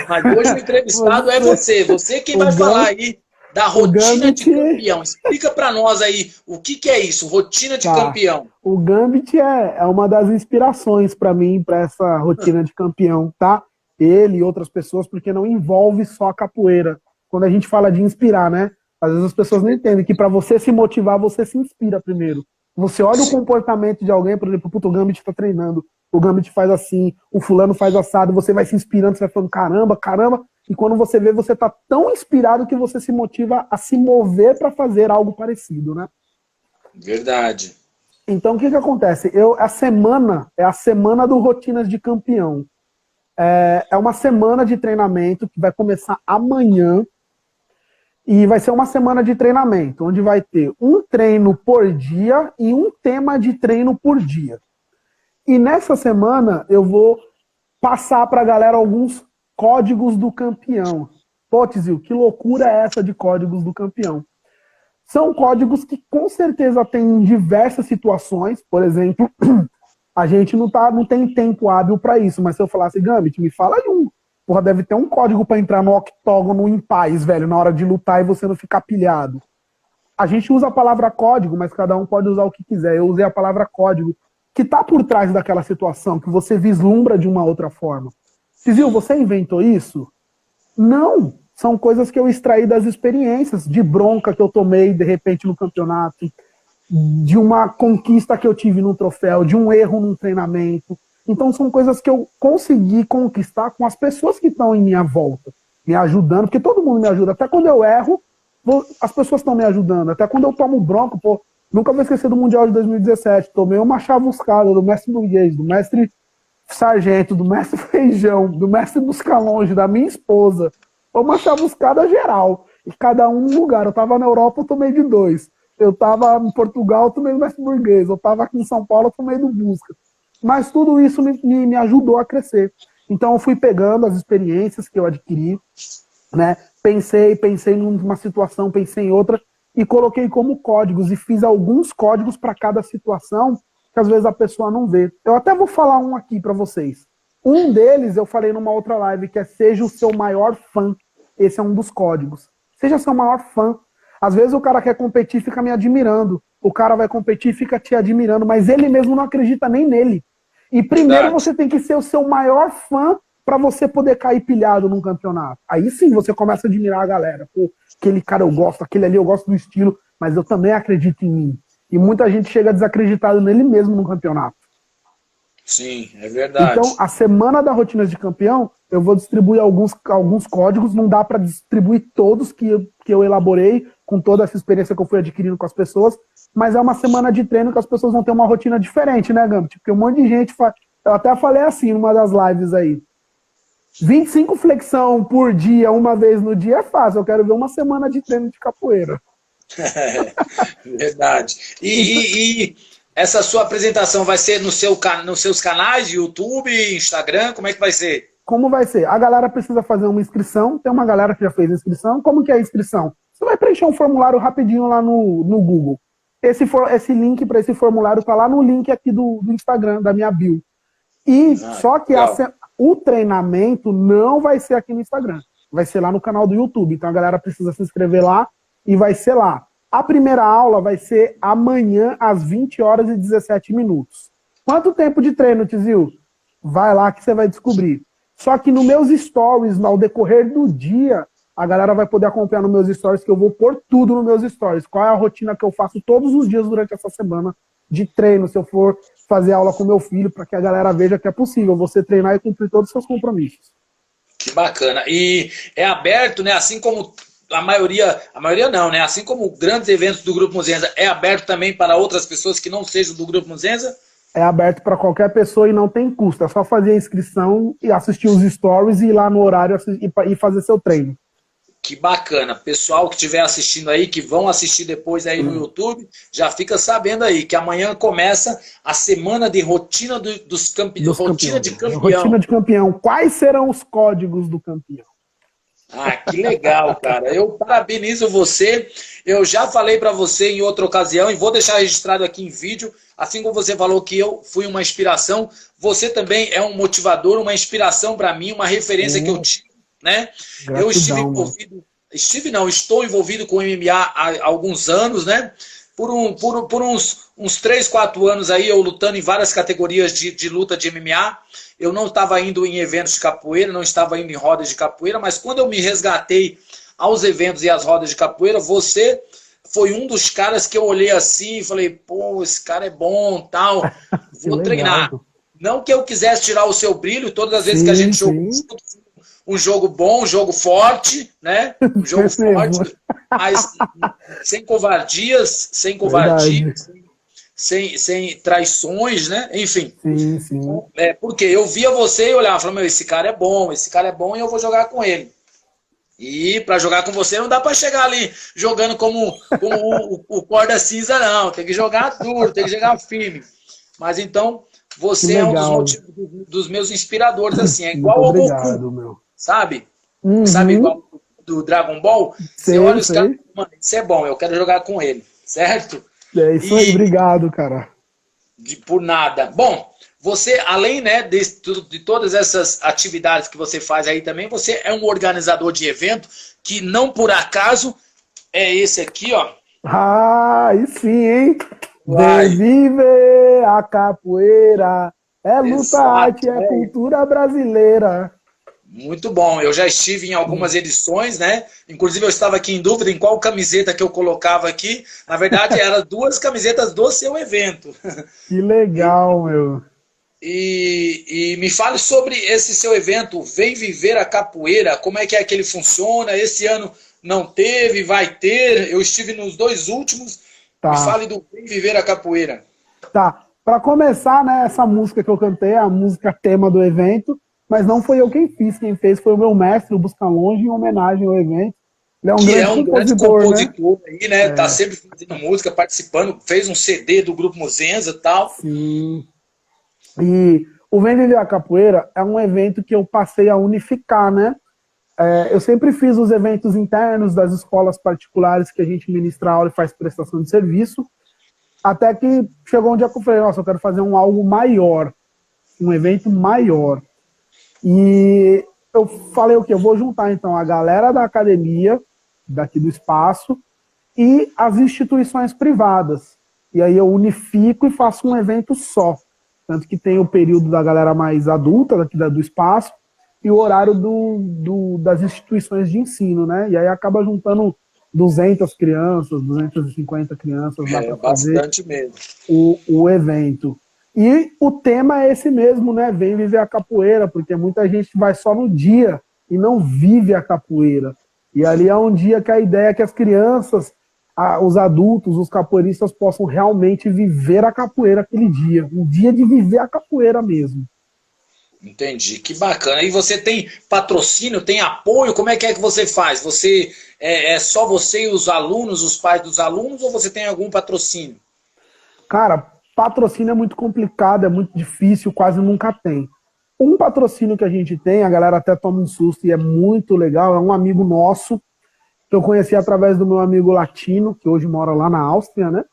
Mas hoje o entrevistado é você. Você quem vai falar aí da rotina de campeão. Explica para nós aí o que é isso, rotina de campeão. O Gambit é uma das inspirações para mim, para essa rotina de campeão, tá? Ele e outras pessoas, porque não envolve só a capoeira. Quando a gente fala de inspirar, né? Às vezes as pessoas não entendem que para você se motivar, você se inspira primeiro. Você olha o comportamento de alguém, por exemplo, o Gambit tá treinando, o Gambit faz assim, o fulano faz assado, você vai se inspirando, você vai falando caramba, caramba. E quando você vê, você tá tão inspirado que você se motiva a se mover para fazer algo parecido, né? Verdade. Então, o que acontece? A semana é a semana do Rotinas de Campeão. É uma semana de treinamento que vai começar amanhã e vai ser uma semana de treinamento, onde vai ter um treino por dia e um tema de treino por dia. E nessa semana eu vou passar para a galera alguns códigos do campeão. Pô, Tizil, que loucura é essa de códigos do campeão? São códigos que com certeza tem diversas situações. Por exemplo, a gente não tem tempo hábil para isso, mas se eu falasse, Gambit, me fala de um. Porra, deve ter um código para entrar no octógono em paz, velho, na hora de lutar e você não ficar pilhado. A gente usa a palavra código, mas cada um pode usar o que quiser. Eu usei a palavra código, que está por trás daquela situação, que você vislumbra de uma outra forma. Tizil, você inventou isso? Não. São coisas que eu extraí das experiências, de bronca que eu tomei, de repente, no campeonato, de uma conquista que eu tive num troféu, de um erro num treinamento. Então, são coisas que eu consegui conquistar com as pessoas que estão em minha volta, me ajudando, porque todo mundo me ajuda. Até quando eu erro, as pessoas estão me ajudando. Até quando eu tomo bronca, pô, nunca vou esquecer do Mundial de 2017. Tomei uma chavuscada do mestre burguês, do mestre sargento, do mestre feijão, do mestre busca longe, da minha esposa. Foi uma chavuscada geral. E cada um num lugar. Eu tava na Europa, eu tomei de 2. Eu tava em Portugal, eu tomei do mestre burguês. Eu tava aqui em São Paulo, eu tomei do busca. Mas tudo isso me ajudou a crescer. Então eu fui pegando as experiências que eu adquiri, né? Pensei numa situação, pensei em outra, e coloquei como códigos, e fiz alguns códigos para cada situação, que às vezes a pessoa não vê. Eu até vou falar um aqui para vocês. Um deles eu falei numa outra live, que é seja o seu maior fã. Esse é um dos códigos. Seja seu maior fã. Às vezes o cara quer competir e fica me admirando. O cara vai competir e fica te admirando, mas ele mesmo não acredita nem nele. E primeiro você tem que ser o seu maior fã para você poder cair pilhado num campeonato. Aí sim você começa a admirar a galera. Pô, aquele cara eu gosto, aquele ali eu gosto do estilo, mas eu também acredito em mim. E muita gente chega desacreditado nele mesmo no campeonato. Sim, é verdade. Então, a semana da Rotinas de Campeão, eu vou distribuir alguns códigos, não dá para distribuir todos que eu elaborei, com toda essa experiência que eu fui adquirindo com as pessoas, mas é uma semana de treino que as pessoas vão ter uma rotina diferente, né, Gambit? Porque um monte de gente Eu até falei assim numa das lives aí. 25 flexão por dia, uma vez no dia é fácil. Eu quero ver uma semana de treino de capoeira. Verdade. E essa sua apresentação vai ser nos seus canais de YouTube, Instagram? Como é que vai ser? Como vai ser? A galera precisa fazer uma inscrição. Tem uma galera que já fez a inscrição. Como que é a inscrição? Você vai preencher um formulário rapidinho lá no Google. Esse link para esse formulário está lá no link aqui do Instagram, da minha bio. E só que o treinamento não vai ser aqui no Instagram. Vai ser lá no canal do YouTube. Então a galera precisa se inscrever lá e vai ser lá. A primeira aula vai ser amanhã às 20 horas e 17 minutos. Quanto tempo de treino, Tizil? Vai lá que você vai descobrir. Só que nos meus stories, ao decorrer do dia, a galera vai poder acompanhar nos meus stories, que eu vou pôr tudo nos meus stories. Qual é a rotina que eu faço todos os dias durante essa semana de treino, se eu for fazer aula com meu filho, para que a galera veja que é possível você treinar e cumprir todos os seus compromissos. Que bacana. E é aberto, né? Assim como a maioria não, né? Assim como grandes eventos do Grupo Muzenza, é aberto também para outras pessoas que não sejam do Grupo Muzenza? É aberto para qualquer pessoa e não tem custo. É só fazer a inscrição e assistir os stories e ir lá no horário e fazer seu treino. Que bacana. Pessoal que estiver assistindo aí, que vão assistir depois aí no YouTube, já fica sabendo aí que amanhã começa a semana de rotina dos campeões. Rotina de campeão. Rotina de campeão. Quais serão os códigos do campeão? Ah, que legal, cara. Eu parabenizo você. Eu já falei para você em outra ocasião e vou deixar registrado aqui em vídeo. Assim como você falou que eu fui uma inspiração, você também é um motivador, uma inspiração para mim, uma referência que eu tive, né? Gratidão, eu estive envolvido, estou envolvido com o MMA há alguns anos, né? Por uns 3, 4 anos aí, eu lutando em várias categorias de luta de MMA. Eu não estava indo em eventos de capoeira, não estava indo em rodas de capoeira, mas quando eu me resgatei aos eventos e às rodas de capoeira, você foi um dos caras que eu olhei assim e falei, pô, esse cara é bom, tal, vou treinar. Não que eu quisesse tirar o seu brilho, todas as vezes que a gente jogou um jogo bom, um jogo forte, né? Um jogo forte, mas sem covardias, sem traições, né? Enfim. Sim, sim. Porque eu via você e olhava, falava, meu, esse cara é bom e eu vou jogar com ele. E para jogar com você não dá para chegar ali jogando como o corda cinza, não. Tem que jogar duro, tem que jogar firme. Mas então, você é um dos motivos dos meus inspiradores, assim. É igual ao Goku, meu. Sabe? Sabe igual do Dragon Ball? Você olha os caras, mano, isso é bom, eu quero jogar com ele. Certo? É isso aí, obrigado, cara. Por nada. Bom, você, além, né, de todas essas atividades que você faz aí também, você é um organizador de evento que não por acaso é esse aqui, ó. Ah, aí sim, hein? De viver a capoeira, é luta, arte, é cultura brasileira. Muito bom, eu já estive em algumas edições, né? Inclusive eu estava aqui em dúvida em qual camiseta que eu colocava aqui. Na verdade, eram 2 camisetas do seu evento. Que legal, meu. E me fale sobre esse seu evento, Vem Viver a Capoeira, como é que ele funciona? Esse ano não teve, vai ter, eu estive nos 2 últimos. Tá. Me fale do Vem Viver a Capoeira. Tá, para começar, né, essa música que eu cantei, a música tema do evento, mas não foi eu quem fez foi o meu mestre, o Busca Longe, em homenagem ao evento. Ele é um grande compositor, né? Aí, né? Tá sempre fazendo música, participando, fez um CD do Grupo Muzenza e tal. Sim. E o Vem Viver a Capoeira é um evento que eu passei a unificar, né? Eu sempre fiz os eventos internos das escolas particulares que a gente ministra aula e faz prestação de serviço, até que chegou um dia que eu falei, nossa, eu quero fazer algo maior, um evento maior. E eu falei o quê? Eu vou juntar, então, a galera da academia, daqui do espaço, e as instituições privadas. E aí eu unifico e faço um evento só. Tanto que tem o período da galera mais adulta, daqui do espaço, e o horário das instituições de ensino, né? E aí acaba juntando 200 crianças, 250 crianças lá para fazer o evento. E o tema é esse mesmo, né? Vem viver a capoeira, porque muita gente vai só no dia e não vive a capoeira. E ali é um dia que a ideia é que as crianças, os adultos, os capoeiristas possam realmente viver a capoeira aquele dia. Um dia de viver a capoeira mesmo. Entendi, que bacana. E você tem patrocínio, tem apoio? Como é que você faz? Você é só você e os alunos, os pais dos alunos, ou você tem algum patrocínio? Cara, patrocínio é muito complicado, é muito difícil, quase nunca tem. Um patrocínio que a gente tem, a galera até toma um susto e é muito legal, é um amigo nosso, que eu conheci através do meu amigo latino, que hoje mora lá na Áustria, né?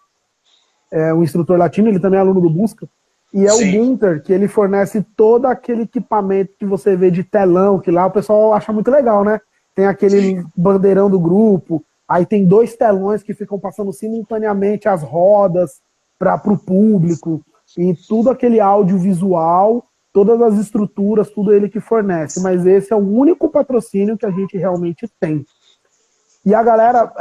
É um instrutor latino, ele também é aluno do Busca. E é Sim. O Gunter, que ele fornece todo aquele equipamento que você vê de telão, que lá o pessoal acha muito legal, né? Tem aquele Sim. bandeirão do grupo, aí tem 2 telões que ficam passando simultaneamente as rodas para o público, e tudo aquele audiovisual, todas as estruturas, tudo ele que fornece. Mas esse é o único patrocínio que a gente realmente tem. E a galera,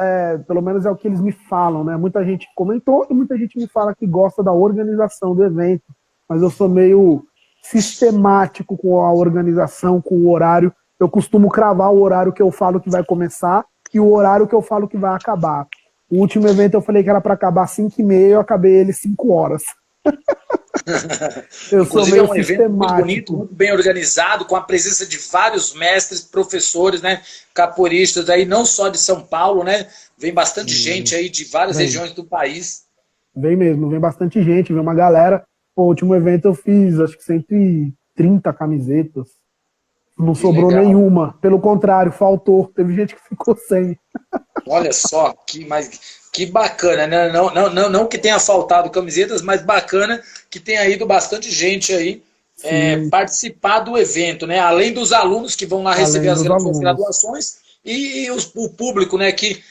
pelo menos é o que eles me falam, né? Muita gente comentou e muita gente me fala que gosta da organização do evento. Mas eu sou meio sistemático com a organização, com o horário. Eu costumo cravar o horário que eu falo que vai começar e o horário que eu falo que vai acabar. O último evento eu falei que era para acabar 5h30, eu acabei ele 5 horas. Eu Inclusive é um evento muito bonito, muito bem organizado, com a presença de vários mestres, professores, né, capoeiristas aí, não só de São Paulo, né? Vem bastante gente aí de várias regiões do país. Vem mesmo, vem bastante gente, vem uma galera. Pô, o último evento eu fiz, acho que 130 camisetas. Não sobrou legal. Nenhuma. Pelo contrário, faltou. Teve gente que ficou sem. Olha só, que bacana, né? Não que tenha faltado camisetas, mas bacana que tenha ido bastante gente aí participar do evento, né? Além dos alunos que vão lá receber as graduações e o público, né? Que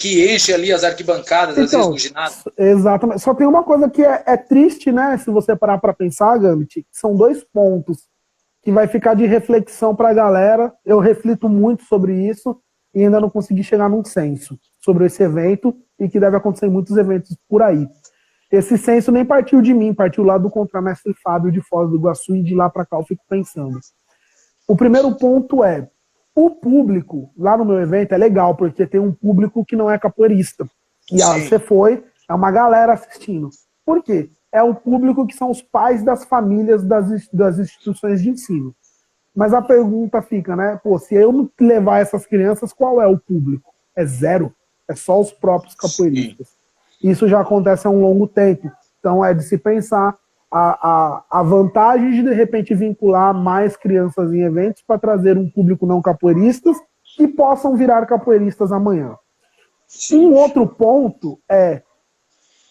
enche ali as arquibancadas, então, às vezes, no ginásio. Exatamente. Só tem uma coisa que é triste, né? Se você parar para pensar, Gambit, são 2 pontos que vai ficar de reflexão para a galera. Eu reflito muito sobre isso e ainda não consegui chegar num senso sobre esse evento e que deve acontecer em muitos eventos por aí. Esse senso nem partiu de mim, partiu lá do contramestre Fábio de Foz do Iguaçu e de lá para cá eu fico pensando. O primeiro ponto é, o público lá no meu evento é legal, porque tem um público que não é capoeirista. E você foi, é uma galera assistindo. Por quê? É o público que são os pais das famílias das instituições de ensino. Mas a pergunta fica, né? Pô, se eu não levar essas crianças, qual é o público? É zero. É só os próprios capoeiristas. Isso já acontece há um longo tempo. Então é de se pensar a vantagem de repente vincular mais crianças em eventos para trazer um público não capoeiristas que possam virar capoeiristas amanhã. Um outro ponto é,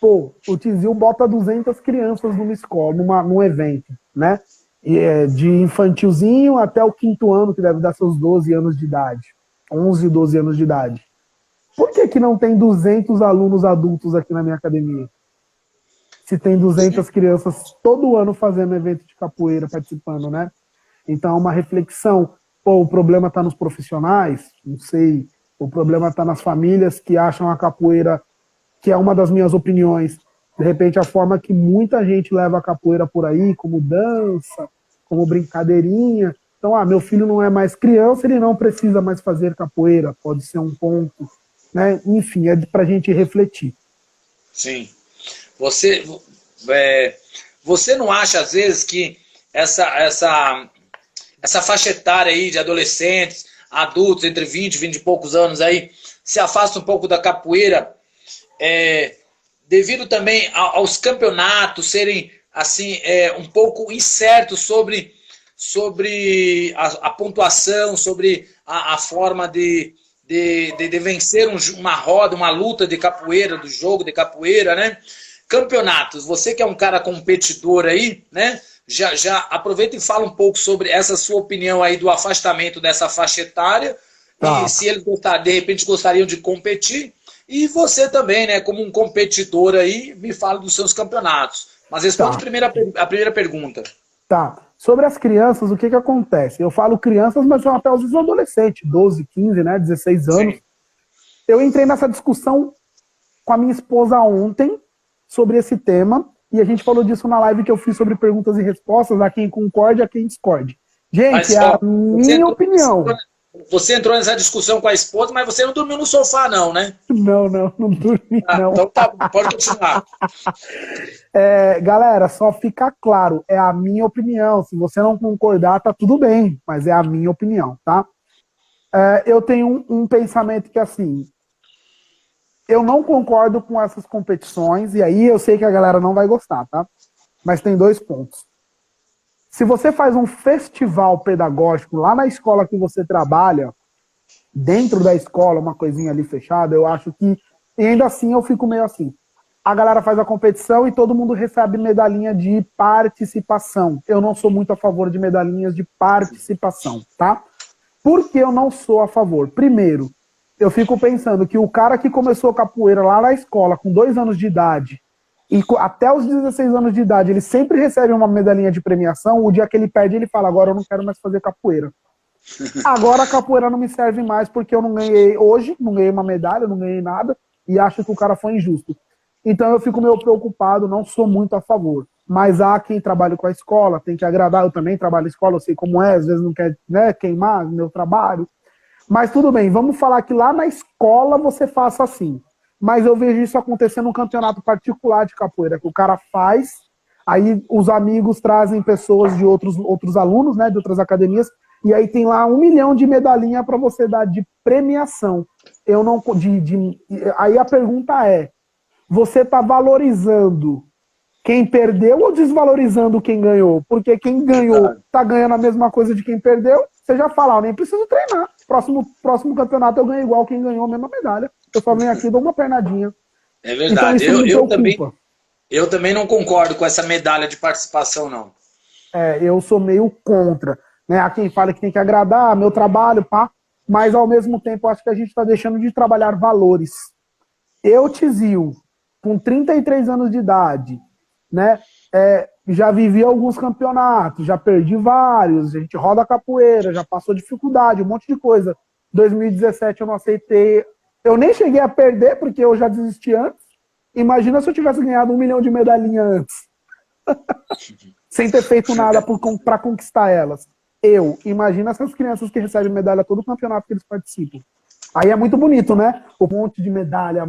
pô, o Tizil bota 200 crianças numa escola, num evento, né? De infantilzinho até o 5º ano, que deve dar seus 12 anos de idade. 11, 12 anos de idade. Por que não tem 200 alunos adultos aqui na minha academia? Se tem 200 crianças todo ano fazendo evento de capoeira, participando, né? Então, é uma reflexão. Pô, o problema está nos profissionais? Não sei. O problema está nas famílias que acham a capoeira, que é uma das minhas opiniões, de repente a forma que muita gente leva a capoeira por aí, como dança, como brincadeirinha. Então, meu filho não é mais criança, ele não precisa mais fazer capoeira, pode ser um ponto, né? Enfim, é para a gente refletir. Sim. Você não acha, às vezes, que essa faixa etária aí de adolescentes, adultos, entre 20 e 20 e poucos anos aí, se afasta um pouco da capoeira, devido também aos campeonatos serem assim, um pouco incertos sobre a pontuação, sobre a forma de vencer uma roda, uma luta de capoeira, do jogo de capoeira, né? Campeonatos, você que é um cara competidor aí, né? Já aproveita e fala um pouco sobre essa sua opinião aí do afastamento dessa faixa etária, e se eles de repente gostariam de competir, e você também, né, como um competidor aí, me fala dos seus campeonatos. Mas responde a primeira pergunta. Tá. Sobre as crianças, o que acontece? Eu falo crianças, mas são até os adolescentes, 12, 15, né, 16 anos. Sim. Eu entrei nessa discussão com a minha esposa ontem sobre esse tema, e a gente falou disso na live que eu fiz sobre perguntas e respostas, a quem concorde, a quem discorde. Gente, mas, é a minha opinião. Você entrou nessa discussão com a esposa, mas você não dormiu no sofá, não, né? Não dormi, não. Então tá, pode continuar. Galera, só fica claro, é a minha opinião. Se você não concordar, tá tudo bem, mas é a minha opinião, tá? Eu tenho um pensamento que, assim, eu não concordo com essas competições, e aí eu sei que a galera não vai gostar, tá? Mas tem 2 pontos. Se você faz um festival pedagógico lá na escola que você trabalha, dentro da escola, uma coisinha ali fechada, eu acho que, e ainda assim eu fico meio assim, a galera faz a competição e todo mundo recebe medalhinha de participação. Eu não sou muito a favor de medalhinhas de participação, tá? Por que eu não sou a favor? Primeiro, eu fico pensando que o cara que começou capoeira lá na escola com 2 anos de idade e até os 16 anos de idade, ele sempre recebe uma medalhinha de premiação. O dia que ele perde, ele fala, agora eu não quero mais fazer capoeira. Agora a capoeira não me serve mais porque eu não ganhei hoje, não ganhei uma medalha, não ganhei nada, e acho que o cara foi injusto. Então eu fico meio preocupado, não sou muito a favor. Mas há quem trabalha com a escola, tem que agradar, eu também trabalho na escola, eu sei como é, às vezes não quer, né, queimar meu trabalho. Mas tudo bem, vamos falar que lá na escola você faça assim. Mas eu vejo isso acontecer num campeonato particular de capoeira, que o cara faz, aí os amigos trazem pessoas de outros alunos, né, de outras academias, e aí tem lá 1 milhão de medalhinha para você dar de premiação. Eu não, aí a pergunta é, você está valorizando quem perdeu ou desvalorizando quem ganhou? Porque quem ganhou está ganhando a mesma coisa de quem perdeu, você já fala, eu nem preciso treinar. Próximo campeonato eu ganho igual quem ganhou a mesma medalha. Eu só venho aqui e dou uma pernadinha. É verdade. Então, eu também não concordo com essa medalha de participação, não. Eu sou meio contra. Né? Há quem fala que tem que agradar, meu trabalho, pá. Mas ao mesmo tempo, acho que a gente está deixando de trabalhar valores. Eu, Tizil, com 33 anos de idade, né? Já vivi alguns campeonatos, já perdi vários, a gente roda capoeira, já passou dificuldade, um monte de coisa. 2017 eu não aceitei, eu nem cheguei a perder porque eu já desisti antes. Imagina se eu tivesse ganhado 1 milhão de medalhinha antes, sem ter feito nada para conquistar elas. Imagina essas crianças que recebem medalha todo campeonato que eles participam. Aí é muito bonito, né? Um monte de medalha,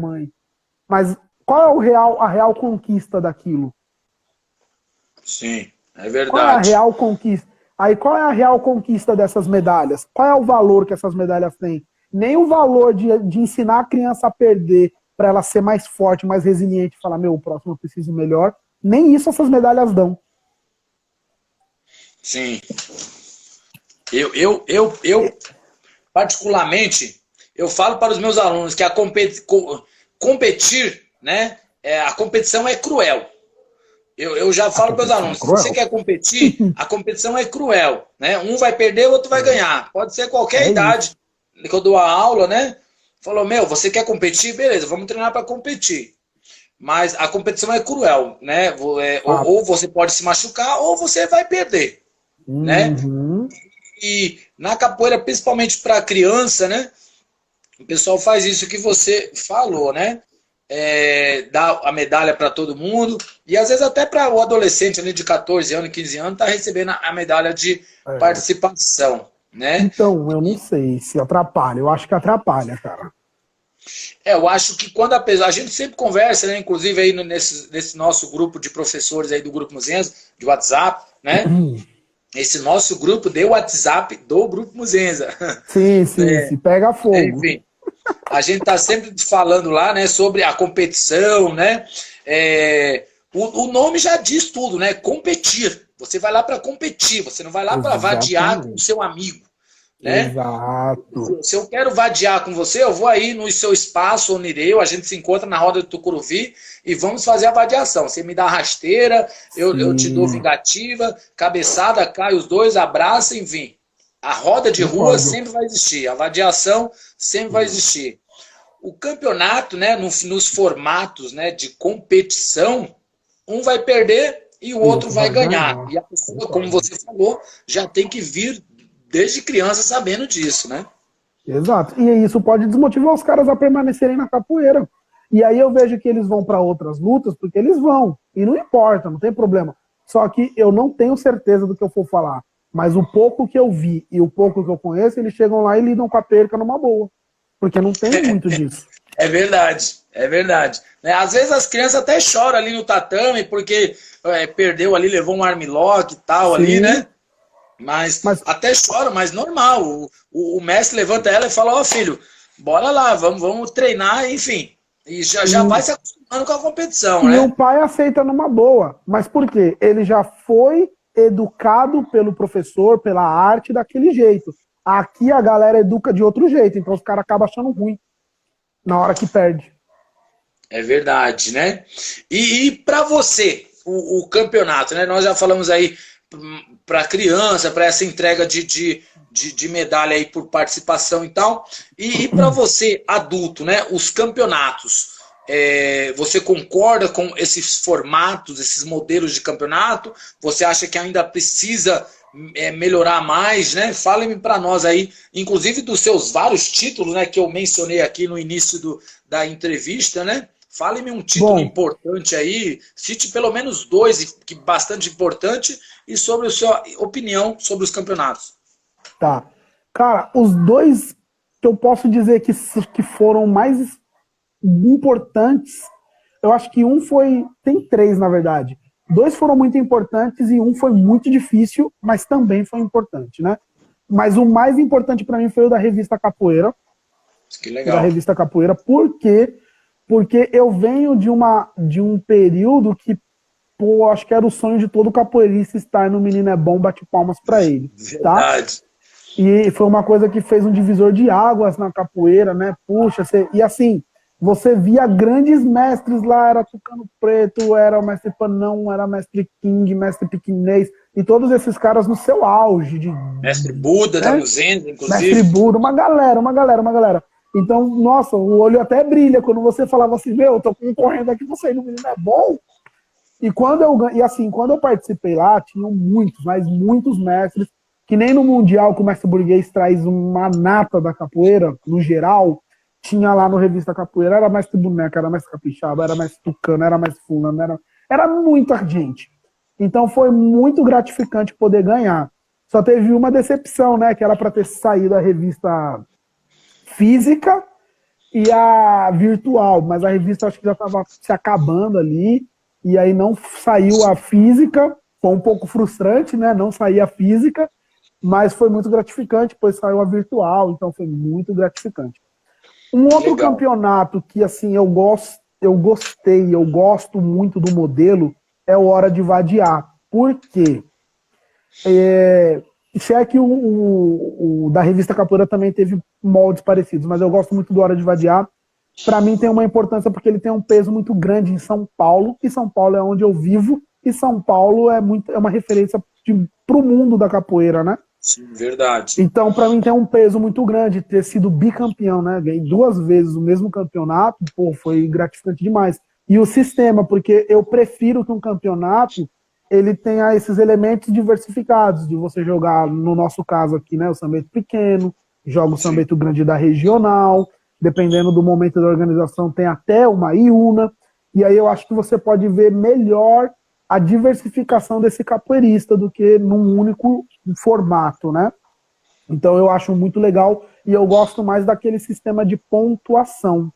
mãe. Mas qual é a real conquista daquilo? Sim, é verdade. Qual é a real conquista? Aí qual é a real conquista dessas medalhas? Qual é o valor que essas medalhas têm? Nem o valor de ensinar a criança a perder para ela ser mais forte, mais resiliente, falar, o próximo eu preciso melhor. Nem isso essas medalhas dão. Sim. Eu particularmente, eu falo para os meus alunos que competir, né? A competição é cruel. Eu já falo para os alunos, se você quer competir, a competição é cruel, né? Um vai perder, o outro vai ganhar. Pode ser qualquer idade. Que eu dou a aula, né? Falou, você quer competir? Beleza, vamos treinar para competir. Mas a competição é cruel, né? Ou você pode se machucar, ou você vai perder, né? E na capoeira, principalmente para criança, né? O pessoal faz isso que você falou, né? Dá a medalha para todo mundo, e às vezes até para o adolescente ali de 14 anos, 15 anos, tá recebendo a medalha de participação, né? Então, eu não sei se atrapalha, eu acho que atrapalha, cara. Eu acho que quando a gente sempre conversa, né, inclusive aí nesse nosso grupo de professores aí do Grupo Muzenza, de WhatsApp, né? Esse nosso grupo de WhatsApp do Grupo Muzenza. Sim, se pega fogo. Enfim. A gente está sempre falando lá, né, sobre a competição, né? O nome já diz tudo, né? Competir. Você vai lá para competir, você não vai lá para vadiar com o seu amigo, né? Exato. Se eu quero vadiar com você, eu vou aí no seu espaço, Onireu, a gente se encontra na roda do Tucuruvi e vamos fazer a vadiação. Você me dá rasteira, eu te dou vingativa, cabeçada, cai os dois, abraça, enfim. A roda de rua sempre vai existir, a vadiação sempre vai existir. O campeonato, né, nos formatos, né, de competição, um vai perder e o outro vai ganhar. E a pessoa, como você falou, já tem que vir desde criança sabendo disso, né? Exato. E isso pode desmotivar os caras a permanecerem na capoeira. E aí eu vejo que eles vão para outras lutas, porque eles vão. E não importa, não tem problema. Só que eu não tenho certeza do que eu for falar. Mas o pouco que eu vi e o pouco que eu conheço, eles chegam lá e lidam com a perca numa boa. Porque não tem muito disso. É verdade, é verdade. Né? Às vezes as crianças até choram ali no tatame, porque perdeu ali, levou um armlock e tal. Sim. Ali, né? Mas até chora, mas normal. O mestre levanta ela e fala, ó filho, bora lá, vamos treinar, enfim. E já vai se acostumando com a competição, e né? o pai aceita numa boa. Mas por quê? Ele já foi educado pelo professor, pela arte, daquele jeito. Aqui a galera educa de outro jeito, então os caras acabam achando ruim na hora que perde. É verdade, né? E para você, o campeonato, né? Nós já falamos aí para criança, para essa entrega de medalha aí por participação e tal. E para você, adulto, né? Os campeonatos. Você concorda com esses formatos, esses modelos de campeonato? Você acha que ainda precisa melhorar mais, né? Fale-me para nós aí, inclusive dos seus vários títulos, né? Que eu mencionei aqui no início da entrevista, né? Fale-me um título importante aí, cite pelo menos 2, que bastante importante, e sobre a sua opinião sobre os campeonatos. Tá. Cara, os 2 que eu posso dizer que foram mais importantes, eu acho que um foi... Tem 3, na verdade. 2 foram muito importantes e um foi muito difícil, mas também foi importante, né? Mas o mais importante para mim foi o da revista Capoeira. Que legal. Da revista Capoeira, porque eu venho de um período que, pô, acho que era o sonho de todo capoeirista estar no Menino é Bom, bate palmas para ele. Verdade. Tá? E foi uma coisa que fez um divisor de águas na capoeira, né? Puxa, e assim, você via grandes mestres lá, era Tucano Preto, era o mestre Panão, era mestre King, mestre Piquinês, e todos esses caras no seu auge. Mestre Buda, né? Da Zenda, inclusive. Mestre Buda, uma galera. Então, nossa, o olho até brilha quando você falava assim, meu, eu tô concorrendo aqui, você no Menino é Bom. Quando eu participei lá, tinham muitos mestres, que nem no Mundial, que o mestre burguês traz uma nata da capoeira, no geral, tinha lá no Revista Capoeira, era mestre boneca, era mestre capixaba, era mestre tucano, era mestre fulano, era muita gente. Então foi muito gratificante poder ganhar. Só teve uma decepção, né, que era para ter saído a revista física e a virtual, mas a revista acho que já estava se acabando ali, e aí não saiu a física, foi um pouco frustrante, né, não sair a física, mas foi muito gratificante, pois saiu a virtual, então foi muito gratificante. Um outro campeonato que assim eu gostei, eu gosto muito do modelo, é o Hora de Vadiar. Por quê? Se é que o da revista Capoeira também teve moldes parecidos, mas eu gosto muito do Hora de Vadiar. Para mim tem uma importância porque ele tem um peso muito grande em São Paulo, e São Paulo é onde eu vivo, e São Paulo é uma referência para o mundo da capoeira, né? Sim, verdade. Então, para mim tem um peso muito grande ter sido bicampeão, né? Ganhei 2 vezes o mesmo campeonato, pô, foi gratificante demais. E o sistema, porque eu prefiro que um campeonato ele tenha esses elementos diversificados, de você jogar, no nosso caso aqui, né, o sambeto pequeno, joga o sambeto grande da regional, dependendo do momento da organização tem até uma iuna, e aí eu acho que você pode ver melhor a diversificação desse capoeirista do que num único formato, né? Então eu acho muito legal e eu gosto mais daquele sistema de pontuação,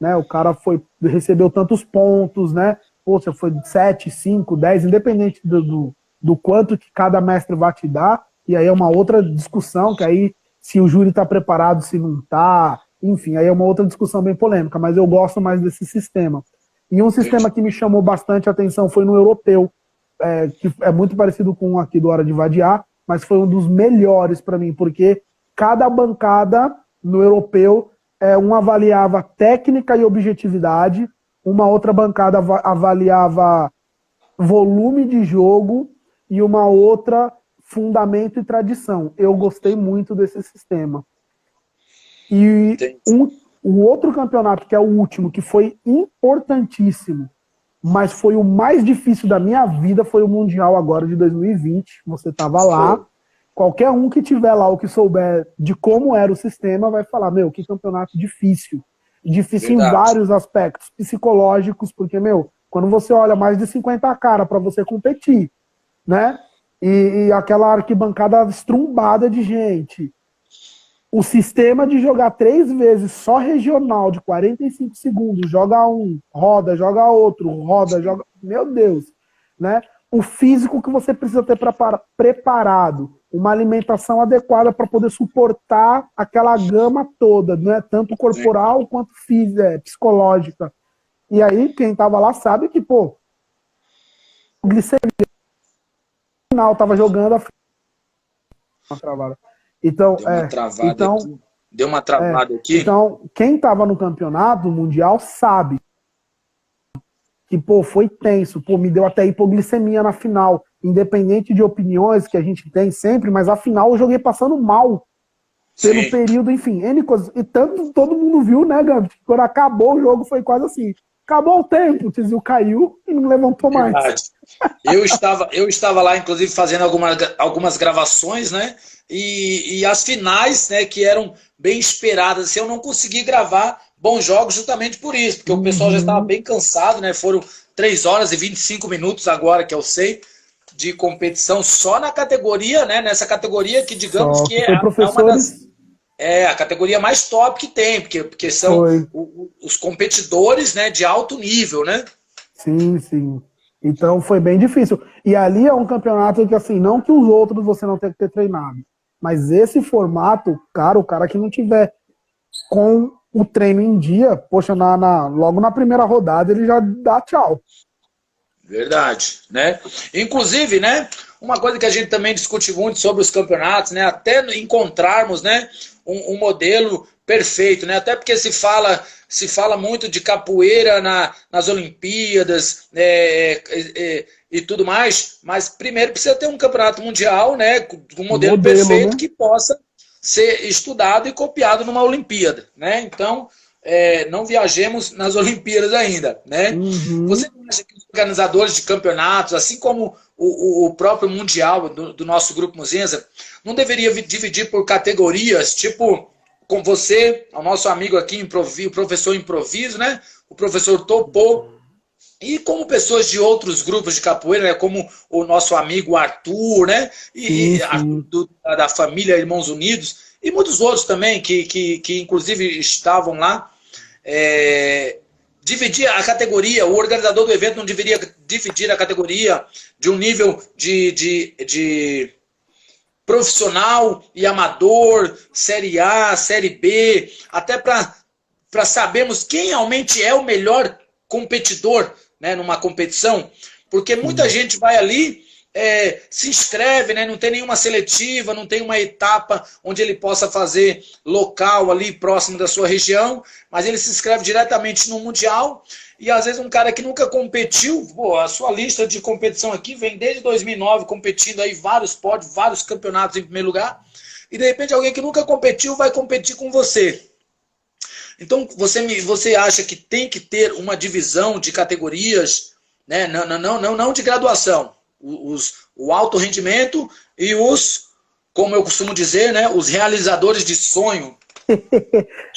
né? O cara recebeu tantos pontos, né? Pô, você foi 7, 5, 10, independente do quanto que cada mestre vai te dar, e aí é uma outra discussão, que aí se o júri está preparado, se não está, enfim, aí é uma outra discussão bem polêmica, mas eu gosto mais desse sistema. E um sistema que me chamou bastante a atenção foi no europeu, que é muito parecido com o aqui do Hora de Vadiar, mas foi um dos melhores para mim, porque cada bancada no europeu, um avaliava técnica e objetividade, uma outra bancada avaliava volume de jogo e uma outra fundamento e tradição. Eu gostei muito desse sistema. E o outro campeonato, que é o último, que foi importantíssimo, mas foi o mais difícil da minha vida, foi o Mundial agora de 2020. Você estava lá. Qualquer um que tiver lá ou que souber de como era o sistema vai falar, meu, que campeonato difícil. Difícil em vários aspectos psicológicos, porque, meu, quando você olha mais de 50 caras para você competir, né? e aquela arquibancada estrumbada de gente. O sistema de jogar 3 vezes só regional de 45 segundos, joga um, roda, joga outro, roda, joga. Meu Deus, né? O físico que você precisa ter preparado, uma alimentação adequada para poder suportar aquela gama toda, né? Tanto corporal quanto física, psicológica. E aí, quem estava lá sabe que, pô, o glicemia final estava jogando a travada. Então, deu uma travada aqui. Então, quem estava no campeonato mundial sabe que, pô, foi tenso. Pô, me deu até hipoglicemia na final. Independente de opiniões que a gente tem sempre, mas a final eu joguei passando mal. Pelo período, enfim, N coisas. E tanto todo mundo viu, né, Gambit? Quando acabou o jogo foi quase assim. Acabou o tempo, o Tizil caiu e não levantou mais. Eu estava lá, inclusive, fazendo algumas gravações, né? E as finais, né, que eram bem esperadas. Assim, eu não consegui gravar bons jogos justamente por isso, porque o pessoal já estava bem cansado, né? Foram 3 horas e 25 minutos agora, que eu sei, de competição só na categoria, né? Nessa categoria que, digamos, que é uma das... a categoria mais top que tem, porque são os competidores, né, de alto nível, né? Sim, sim. Então foi bem difícil. E ali é um campeonato que, assim, não que os outros você não tem que ter treinado, mas esse formato, cara, o cara que não tiver com o treino em dia, poxa, logo na primeira rodada ele já dá tchau. Verdade, né? Inclusive, né, uma coisa que a gente também discute muito sobre os campeonatos, né, até encontrarmos, né, um modelo perfeito, né, até porque se fala muito de capoeira nas Olimpíadas, e tudo mais, mas primeiro precisa ter um campeonato mundial, né, com um modelo perfeito, né, que possa ser estudado e copiado numa Olimpíada, né? Então, não viajemos nas Olimpíadas ainda, né? Você acha que os organizadores de campeonatos, assim como o próprio Mundial do nosso Grupo Muzenza, não deveria dividir por categorias, tipo, com você, o nosso amigo aqui, o professor Improviso, né? O professor Topô, e como pessoas de outros grupos de capoeira, né? Como o nosso amigo Arthur, né? E da família Irmãos Unidos, e muitos outros também, que inclusive estavam lá. Dividir a categoria, o organizador do evento não deveria dividir a categoria de um nível de profissional e amador, Série A, Série B, até para sabermos quem realmente é o melhor competidor, né, numa competição, porque muita gente vai ali, se inscreve, né, não tem nenhuma seletiva, não tem uma etapa onde ele possa fazer local ali próximo da sua região, mas ele se inscreve diretamente no Mundial, e às vezes um cara que nunca competiu, pô, a sua lista de competição aqui vem desde 2009 competindo aí vários pódios, vários campeonatos em primeiro lugar, e de repente alguém que nunca competiu vai competir com você. Então, você acha que tem que ter uma divisão de categorias, né? Não de graduação. O alto rendimento e como eu costumo dizer, né? Os realizadores de sonho.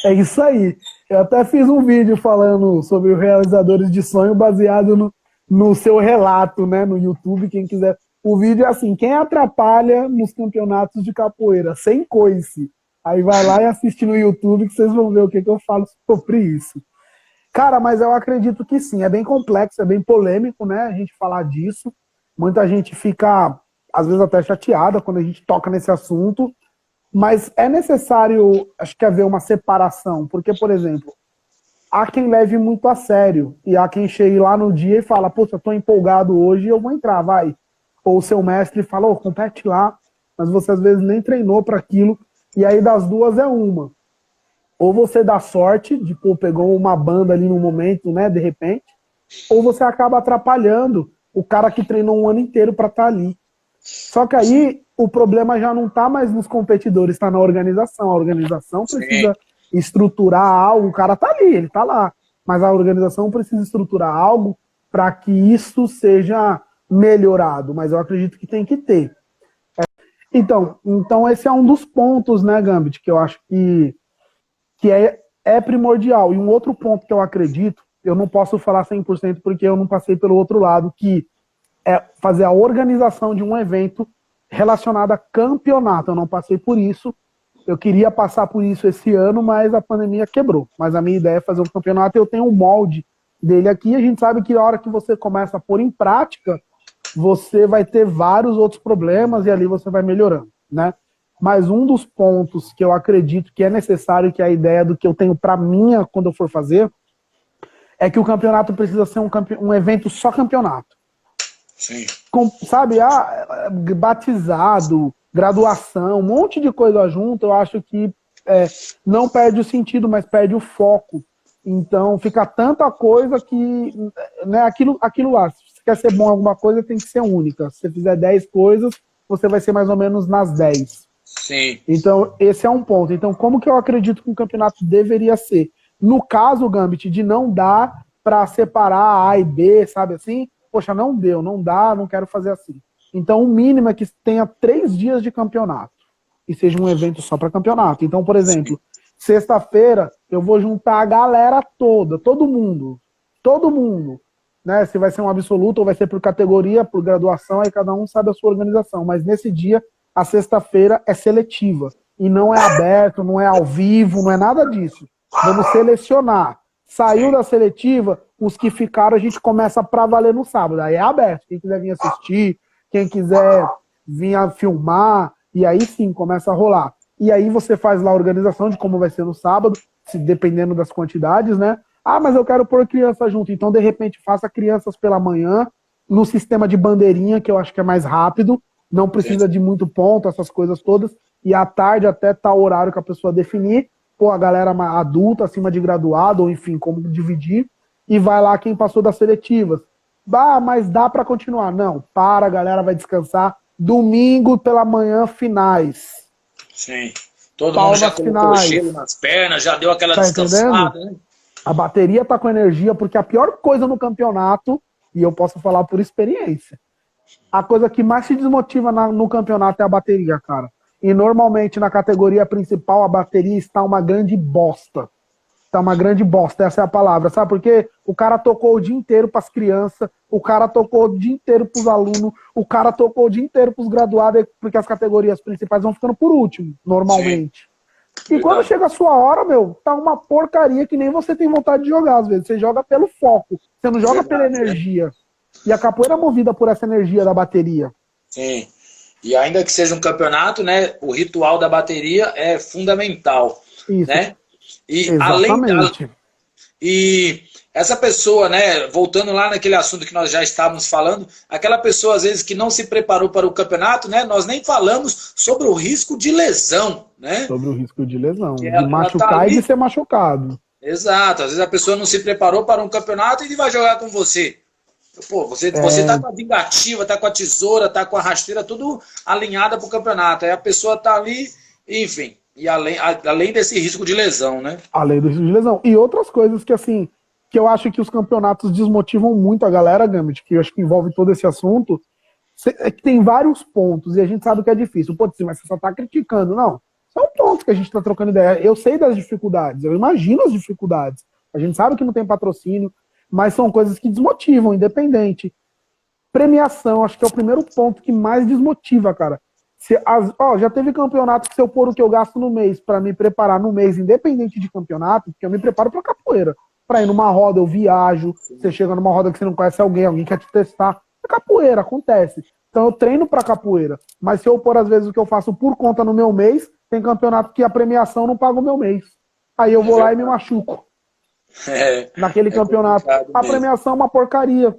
É isso aí. Eu até fiz um vídeo falando sobre os realizadores de sonho baseado no seu relato, né? No YouTube, quem quiser. O vídeo é assim, quem atrapalha nos campeonatos de capoeira, sem coice. Aí vai lá e assiste no YouTube que vocês vão ver o que eu falo sobre isso. Cara, mas eu acredito que sim, é bem complexo, é bem polêmico, né, a gente falar disso. Muita gente fica, às vezes, até chateada quando a gente toca nesse assunto, mas é necessário, acho que, haver uma separação, porque, por exemplo, há quem leve muito a sério, e há quem chegue lá no dia e fala, poxa, eu tô empolgado hoje, eu vou entrar, vai. Ou o seu mestre fala, ô, compete lá, mas você às vezes nem treinou para aquilo. E aí das duas é uma. Ou você dá sorte, de pô, pegou uma banda ali no momento, né, de repente, ou você acaba atrapalhando o cara que treinou um ano inteiro para estar ali. Só que aí o problema já não está mais nos competidores, está na organização. A organização precisa estruturar algo, o cara está ali, ele está lá. Mas a organização precisa estruturar algo para que isso seja melhorado. Mas eu acredito que tem que ter. Então esse é um dos pontos, né, Gambit, que eu acho que é primordial. E um outro ponto que eu acredito, eu não posso falar 100% porque eu não passei pelo outro lado, que é fazer a organização de um evento relacionado a campeonato. Eu não passei por isso. Eu queria passar por isso esse ano, mas a pandemia quebrou. Mas a minha ideia é fazer um campeonato e eu tenho um molde dele aqui. A gente sabe que a hora que você começa a pôr em prática, você vai ter vários outros problemas e ali você vai melhorando, né? Mas um dos pontos que eu acredito que é necessário, que é a ideia do que eu tenho para mim quando eu for fazer, é que o campeonato precisa ser um evento só campeonato. Sim. Sabe, batizado, graduação, um monte de coisa junto, eu acho que não perde o sentido, mas perde o foco. Então fica tanta coisa que, né, aquilo lá, se você quer ser bom em alguma coisa, tem que ser única. Se você fizer 10 coisas, você vai ser mais ou menos nas 10. Sim. Então, esse é um ponto. Então, como que eu acredito que um campeonato deveria ser? No caso, Gambit, de não dar para separar A e B, sabe assim? Poxa, não deu, não dá, não quero fazer assim. Então, o mínimo é que tenha 3 dias de campeonato e seja um evento só para campeonato. Então, por exemplo, sexta-feira eu vou juntar a galera toda, todo mundo, né? Se vai ser um absoluto ou vai ser por categoria, por graduação, aí cada um sabe a sua organização. Mas nesse dia, a sexta-feira é seletiva e não é aberto, não é ao vivo, não é nada disso. Vamos selecionar. Saiu da seletiva, os que ficaram a gente começa pra valer no sábado. Aí é aberto. Quem quiser vir assistir, quem quiser vir a filmar, e aí sim começa a rolar. E aí você faz lá a organização de como vai ser no sábado, dependendo das quantidades, né? Ah, mas eu quero pôr criança junto. Então, de repente, faça crianças pela manhã, no sistema de bandeirinha, que eu acho que é mais rápido, não precisa de muito ponto, essas coisas todas. E à tarde, até tal horário que a pessoa definir, pô, a galera adulta, acima de graduado, ou enfim, como dividir, e vai lá quem passou das seletivas. Ah, mas dá para continuar. Não, a galera vai descansar. Domingo pela manhã, finais. Sim. Todo mundo já colocou gelo nas pernas, já deu aquela descansada, né? A bateria tá com energia, porque a pior coisa no campeonato, e eu posso falar por experiência, a coisa que mais te desmotiva no campeonato é a bateria, cara. E normalmente na categoria principal a bateria está uma grande bosta. Está uma grande bosta, essa é a palavra. Sabe por quê? O cara tocou o dia inteiro para as crianças, o cara tocou o dia inteiro para os alunos, o cara tocou o dia inteiro para os graduados, porque as categorias principais vão ficando por último, normalmente. Sim. E quando chega a sua hora, meu, tá uma porcaria que nem você tem vontade de jogar, às vezes. Você joga pelo foco, você não joga pela energia. E a capoeira é movida por essa energia da bateria. Sim. E ainda que seja um campeonato, né, o ritual da bateria é fundamental. Isso. Né? E exatamente. E essa pessoa, né, voltando lá naquele assunto que nós já estávamos falando, aquela pessoa às vezes que não se preparou para o campeonato, né, nós nem falamos sobre o risco de lesão, né? Sobre o risco de lesão, de machucar tá e de ser machucado. Exato, às vezes a pessoa não se preparou para um campeonato e ele vai jogar com você. Pô, você tá com a vingativa, tá com a tesoura, tá com a rasteira, tudo alinhada para o campeonato. Aí a pessoa tá ali, enfim, e além desse risco de lesão, né? Além do risco de lesão. E outras coisas que, assim, que eu acho que os campeonatos desmotivam muito a galera, Gambit, que eu acho que envolve todo esse assunto, é que tem vários pontos, e a gente sabe que é difícil. Pô, mas você só tá criticando. Não, são pontos que a gente tá trocando ideia. Eu sei das dificuldades, eu imagino as dificuldades. A gente sabe que não tem patrocínio, mas são coisas que desmotivam, independente. Premiação, acho que é o primeiro ponto que mais desmotiva, cara. Já teve campeonato que se eu pôr o que eu gasto no mês para me preparar no mês, independente de campeonato, porque eu me preparo para capoeira. Para ir numa roda, eu viajo, você chega numa roda que você não conhece alguém quer te testar. É capoeira, acontece. Então eu treino para capoeira. Mas se eu pôr, às vezes, o que eu faço por conta no meu mês, tem campeonato que a premiação não paga o meu mês. Aí eu vou lá e me machuco. Naquele campeonato. A premiação é uma porcaria.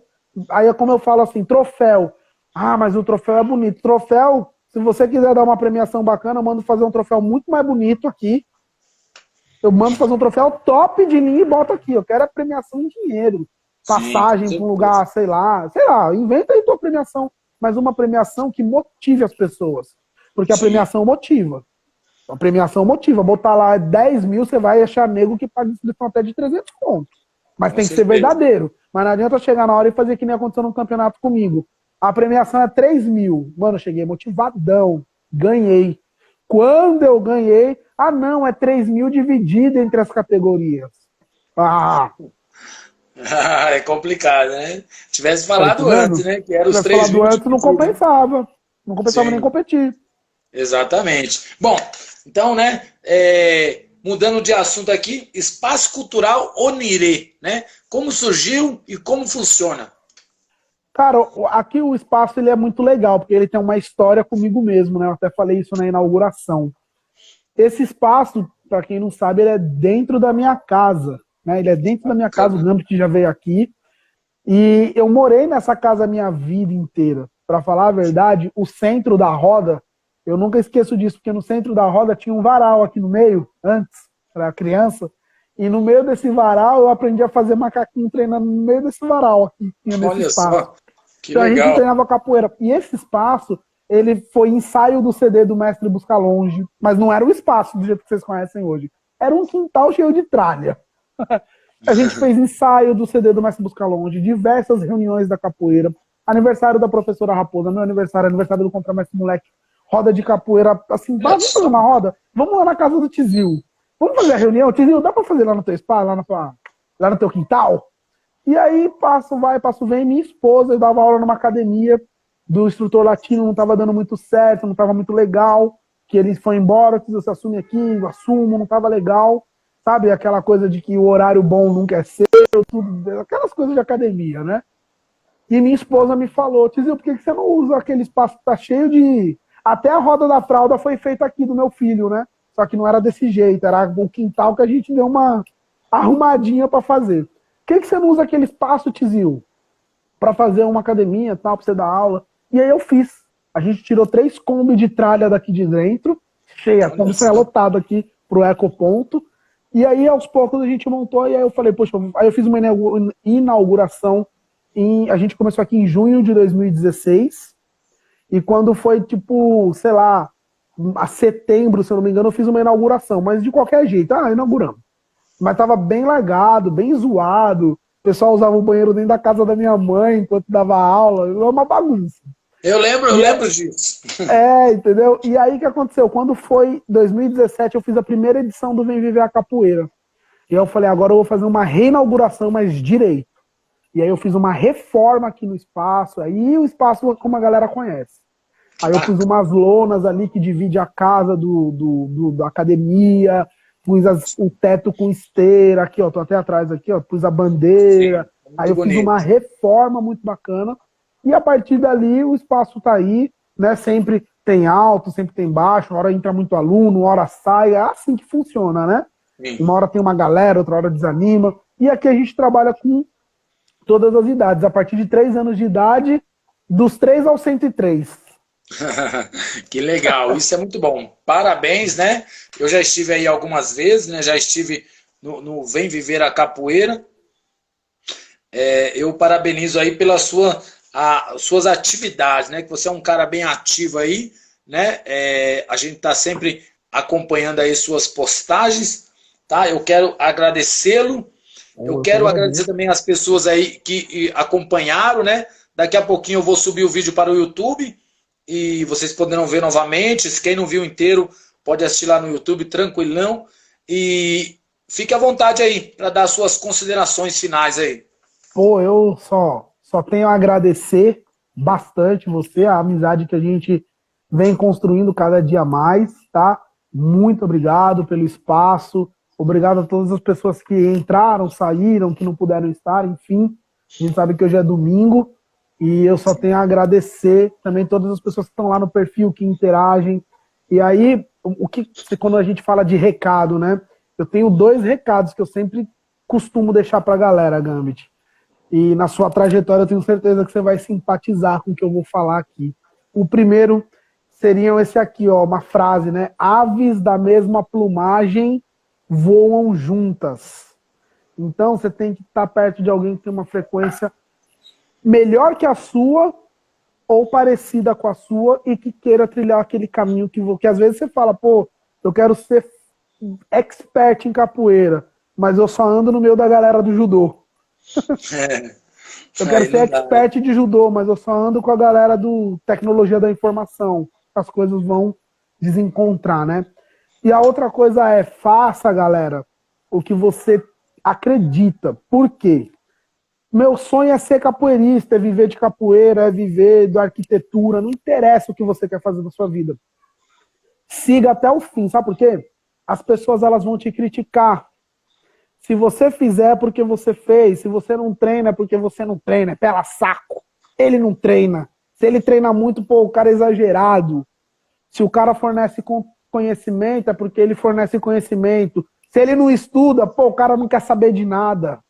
Aí é como eu falo assim, troféu. Ah, mas o troféu é bonito. Troféu, se você quiser dar uma premiação bacana, eu mando fazer um troféu muito mais bonito aqui. Eu mando fazer um troféu top de linha e boto aqui. Eu quero a premiação em dinheiro. Passagem para um lugar, sei lá, inventa aí tua premiação. Mas uma premiação que motive as pessoas. Porque a premiação motiva. A premiação motiva. Botar lá 10 mil, você vai achar nego que paga inscrição até de 300 contos. Mas tem que ser verdadeiro. Mas não adianta chegar na hora e fazer que nem aconteceu num campeonato comigo. A premiação é 3 mil. Mano, eu cheguei motivadão. Ganhei. Quando eu ganhei, não, é 3 mil dividido entre as categorias. É complicado, né? Tivesse Tá falado entendendo? antes, né? Que era Se os tivesse três falado juntos. antes, não compensava. Não compensava nem Sim, competir. exatamente. Bom, então, né? Mudando de assunto aqui, Espaço Cultural Onirê, né? Como surgiu e como funciona? Cara, aqui o espaço ele é muito legal, porque ele tem uma história comigo mesmo, né? Eu até falei isso na inauguração. Esse espaço, para quem não sabe, ele é dentro da minha casa, né? Ele é dentro da minha casa, o Bacana. Gambit já veio aqui. E eu morei nessa casa a minha vida inteira. Para falar a verdade, o centro da roda, eu nunca esqueço disso, porque no centro da roda tinha um varal aqui no meio, antes, para criança. E no meio desse varal eu aprendi a fazer macaquinho treinando no meio desse varal aqui, que tinha nesse Olha espaço. só, que Então a gente legal. treinava capoeira. E esse espaço, ele foi ensaio do CD do Mestre Busca Longe, mas não era o espaço do jeito que vocês conhecem hoje. Era um quintal cheio de tralha. A gente fez ensaio do CD do Mestre Busca Longe, diversas reuniões da capoeira, aniversário da professora Raposa, meu aniversário, aniversário do Contramestre Moleque, roda de capoeira, assim, Olha vamos fazer uma só. roda? Vamos lá na casa do Tizil. Vamos fazer a reunião? Tizil, dá pra fazer lá no teu spa, lá no teu quintal? E aí, passo vai, passo vem, minha esposa, eu dava aula numa academia do instrutor latino, não estava dando muito certo, não estava muito legal, que ele foi embora, que você assume aqui, eu assumo, não estava legal, sabe? Aquela coisa de que o horário bom nunca é seu, tudo, aquelas coisas de academia, né? E minha esposa me falou, Tizil, por que você não usa aquele espaço que tá cheio de... Até a roda da fralda foi feita aqui do meu filho, né? Só que não era desse jeito, era o quintal que a gente deu uma arrumadinha para fazer. Por que você não usa aquele espaço, Tizil, para fazer uma academia, tal, para você dar aula? E aí eu fiz. A gente tirou 3 Kombi de tralha daqui de dentro, cheia, a Olha Kombi foi só. lotado aqui pro Ecoponto. E aí, aos poucos, a gente montou, e aí eu falei, poxa, aí eu fiz uma inauguração, a gente começou aqui em junho de 2016, e quando foi, tipo, sei lá, a setembro, se eu não me engano, eu fiz uma inauguração, mas de qualquer jeito, inauguramos. Mas tava bem largado, bem zoado. O pessoal usava o banheiro dentro da casa da minha mãe enquanto dava aula. Era uma bagunça. Eu E lembro disso. entendeu? E aí o que aconteceu? Quando foi 2017, eu fiz a primeira edição do Vem Viver a Capoeira. E eu falei, agora eu vou fazer uma reinauguração, mas direito. E aí eu fiz uma reforma aqui no espaço, aí o espaço como a galera conhece. Que Aí eu pus bacana. umas lonas ali que divide a casa da academia, pus o teto com esteira, aqui, ó, tô até atrás aqui, ó, pus a bandeira. Sim, Aí muito eu fiz uma bonito. reforma muito bacana. E a partir dali o espaço tá aí, né? Sempre tem alto, sempre tem baixo, uma hora entra muito aluno, uma hora sai, é assim que funciona, né? Sim. Uma hora tem uma galera, outra hora desanima. E aqui a gente trabalha com todas as idades, a partir de 3 anos de idade, dos 3 aos 103. Que legal, isso é muito bom. Parabéns, né? Eu já estive aí algumas vezes, né? Já estive no Vem Viver a Capoeira. Eu parabenizo aí pelas suas atividades, né? Que você é um cara bem ativo aí, né? A gente está sempre acompanhando aí suas postagens, tá? Eu quero agradecê-lo. Eu Eu que quero agradecer agradeço. também as pessoas aí que acompanharam, né? Daqui a pouquinho eu vou subir o vídeo para o YouTube e vocês poderão ver novamente. Quem não viu inteiro pode assistir lá no YouTube, tranquilão. E fique à vontade aí para dar suas considerações finais aí. Pô, eu só tenho a agradecer bastante você, a amizade que a gente vem construindo cada dia mais, tá? Muito obrigado pelo espaço, obrigado a todas as pessoas que entraram, saíram, que não puderam estar, enfim. A gente sabe que hoje é domingo e eu só tenho a agradecer também todas as pessoas que estão lá no perfil, que interagem. E aí, quando a gente fala de recado, né? Eu tenho 2 recados que eu sempre costumo deixar pra galera, Gambit. E na sua trajetória eu tenho certeza que você vai simpatizar com o que eu vou falar aqui. O primeiro seriam esse aqui, ó, uma frase, né? Aves da mesma plumagem voam juntas. Então você tem que estar perto de alguém que tem uma frequência melhor que a sua ou parecida com a sua e que queira trilhar aquele caminho que às vezes você fala, pô, eu quero ser expert em capoeira, mas eu só ando no meio da galera do judô. Eu quero Aí ser não dá, né? expert de judô, mas eu só ando com a galera do tecnologia da informação. As coisas vão desencontrar, né? E a outra coisa é, faça, galera, o que você acredita. Por quê? Meu sonho é ser capoeirista, é viver de capoeira, é viver da arquitetura, não interessa o que você quer fazer na sua vida. Siga até o fim, sabe por quê? As pessoas elas vão te criticar. Se você fizer é porque você fez, se você não treina é porque você não treina, é pela saco. Ele não treina. Se ele treina muito, pô, o cara é exagerado. Se o cara fornece conhecimento, é porque ele fornece conhecimento. Se ele não estuda, pô, o cara não quer saber de nada.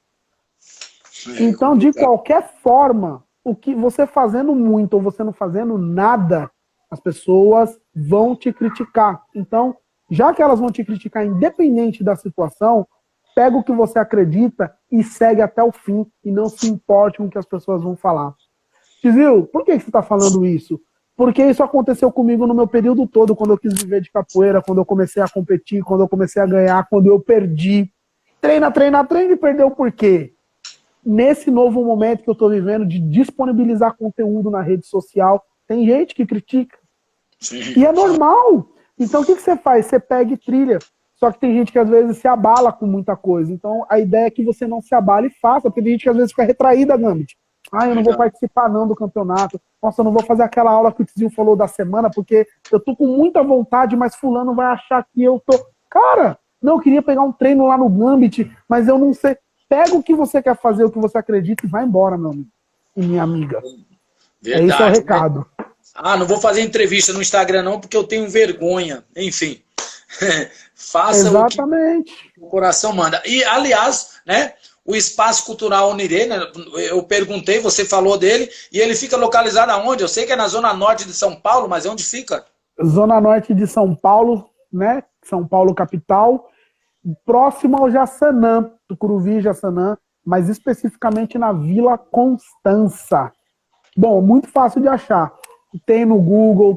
Então, de qualquer forma, o que você fazendo muito ou você não fazendo nada, as pessoas vão te criticar. Então, já que elas vão te criticar independente da situação, pega o que você acredita e segue até o fim e não se importe com o que as pessoas vão falar. Tizil, por que você está falando isso? Porque isso aconteceu comigo no meu período todo, quando eu quis viver de capoeira, quando eu comecei a competir, quando eu comecei a ganhar, quando eu perdi. Treina, treina, treina e perdeu por quê? Nesse novo momento que eu estou vivendo de disponibilizar conteúdo na rede social, tem gente que critica. Sim. E é normal. Então o que você faz? Você pega e trilha. Só que tem gente que às vezes se abala com muita coisa. Então a ideia é que você não se abale e faça, porque tem gente que às vezes fica retraída, Gambit. Ah, eu não vou participar não do campeonato. Nossa, eu não vou fazer aquela aula que o Tizinho falou da semana, porque eu tô com muita vontade, mas fulano vai achar que eu tô... Cara, não, eu queria pegar um treino lá no Gambit, mas eu não sei. Pega o que você quer fazer, o que você acredita e vai embora, meu amigo e minha amiga. Verdade, esse é o recado. Ah, não vou fazer entrevista no Instagram não, porque eu tenho vergonha. Enfim, faça exatamente o que o coração manda. E, aliás, né, o Espaço Cultural Onirê, né, eu perguntei, você falou dele, e ele fica localizado aonde? Eu sei que é na Zona Norte de São Paulo, mas onde fica? Zona Norte de São Paulo, né? São Paulo capital, próximo ao Jaçanã, Tucuruvi, Jaçanã, mas especificamente na Vila Constança. Bom, muito fácil de achar. Tem no Google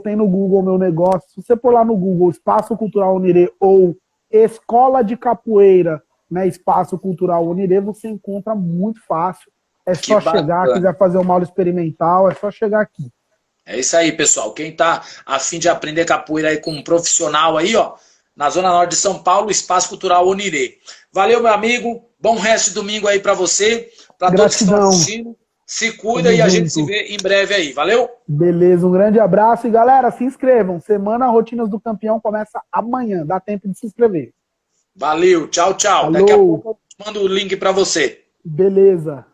meu negócio. Se você pôr lá no Google Espaço Cultural Onirê ou Escola de Capoeira, né, Espaço Cultural Onirê, você encontra muito fácil. É só chegar, quiser fazer uma aula experimental, é só chegar aqui. É isso aí, pessoal. Quem tá a fim de aprender capoeira aí com um profissional aí, ó, na Zona Norte de São Paulo, Espaço Cultural Onirê. Valeu, meu amigo. Bom resto de domingo aí para você, para todos que estão assistindo. Se cuida e a gente se vê em breve aí. Valeu? Beleza, um grande abraço. E galera, se inscrevam. Semana Rotinas do Campeão começa amanhã. Dá tempo de se inscrever. Valeu, tchau, tchau. Falou. Daqui a pouco eu mando o link para você. Beleza.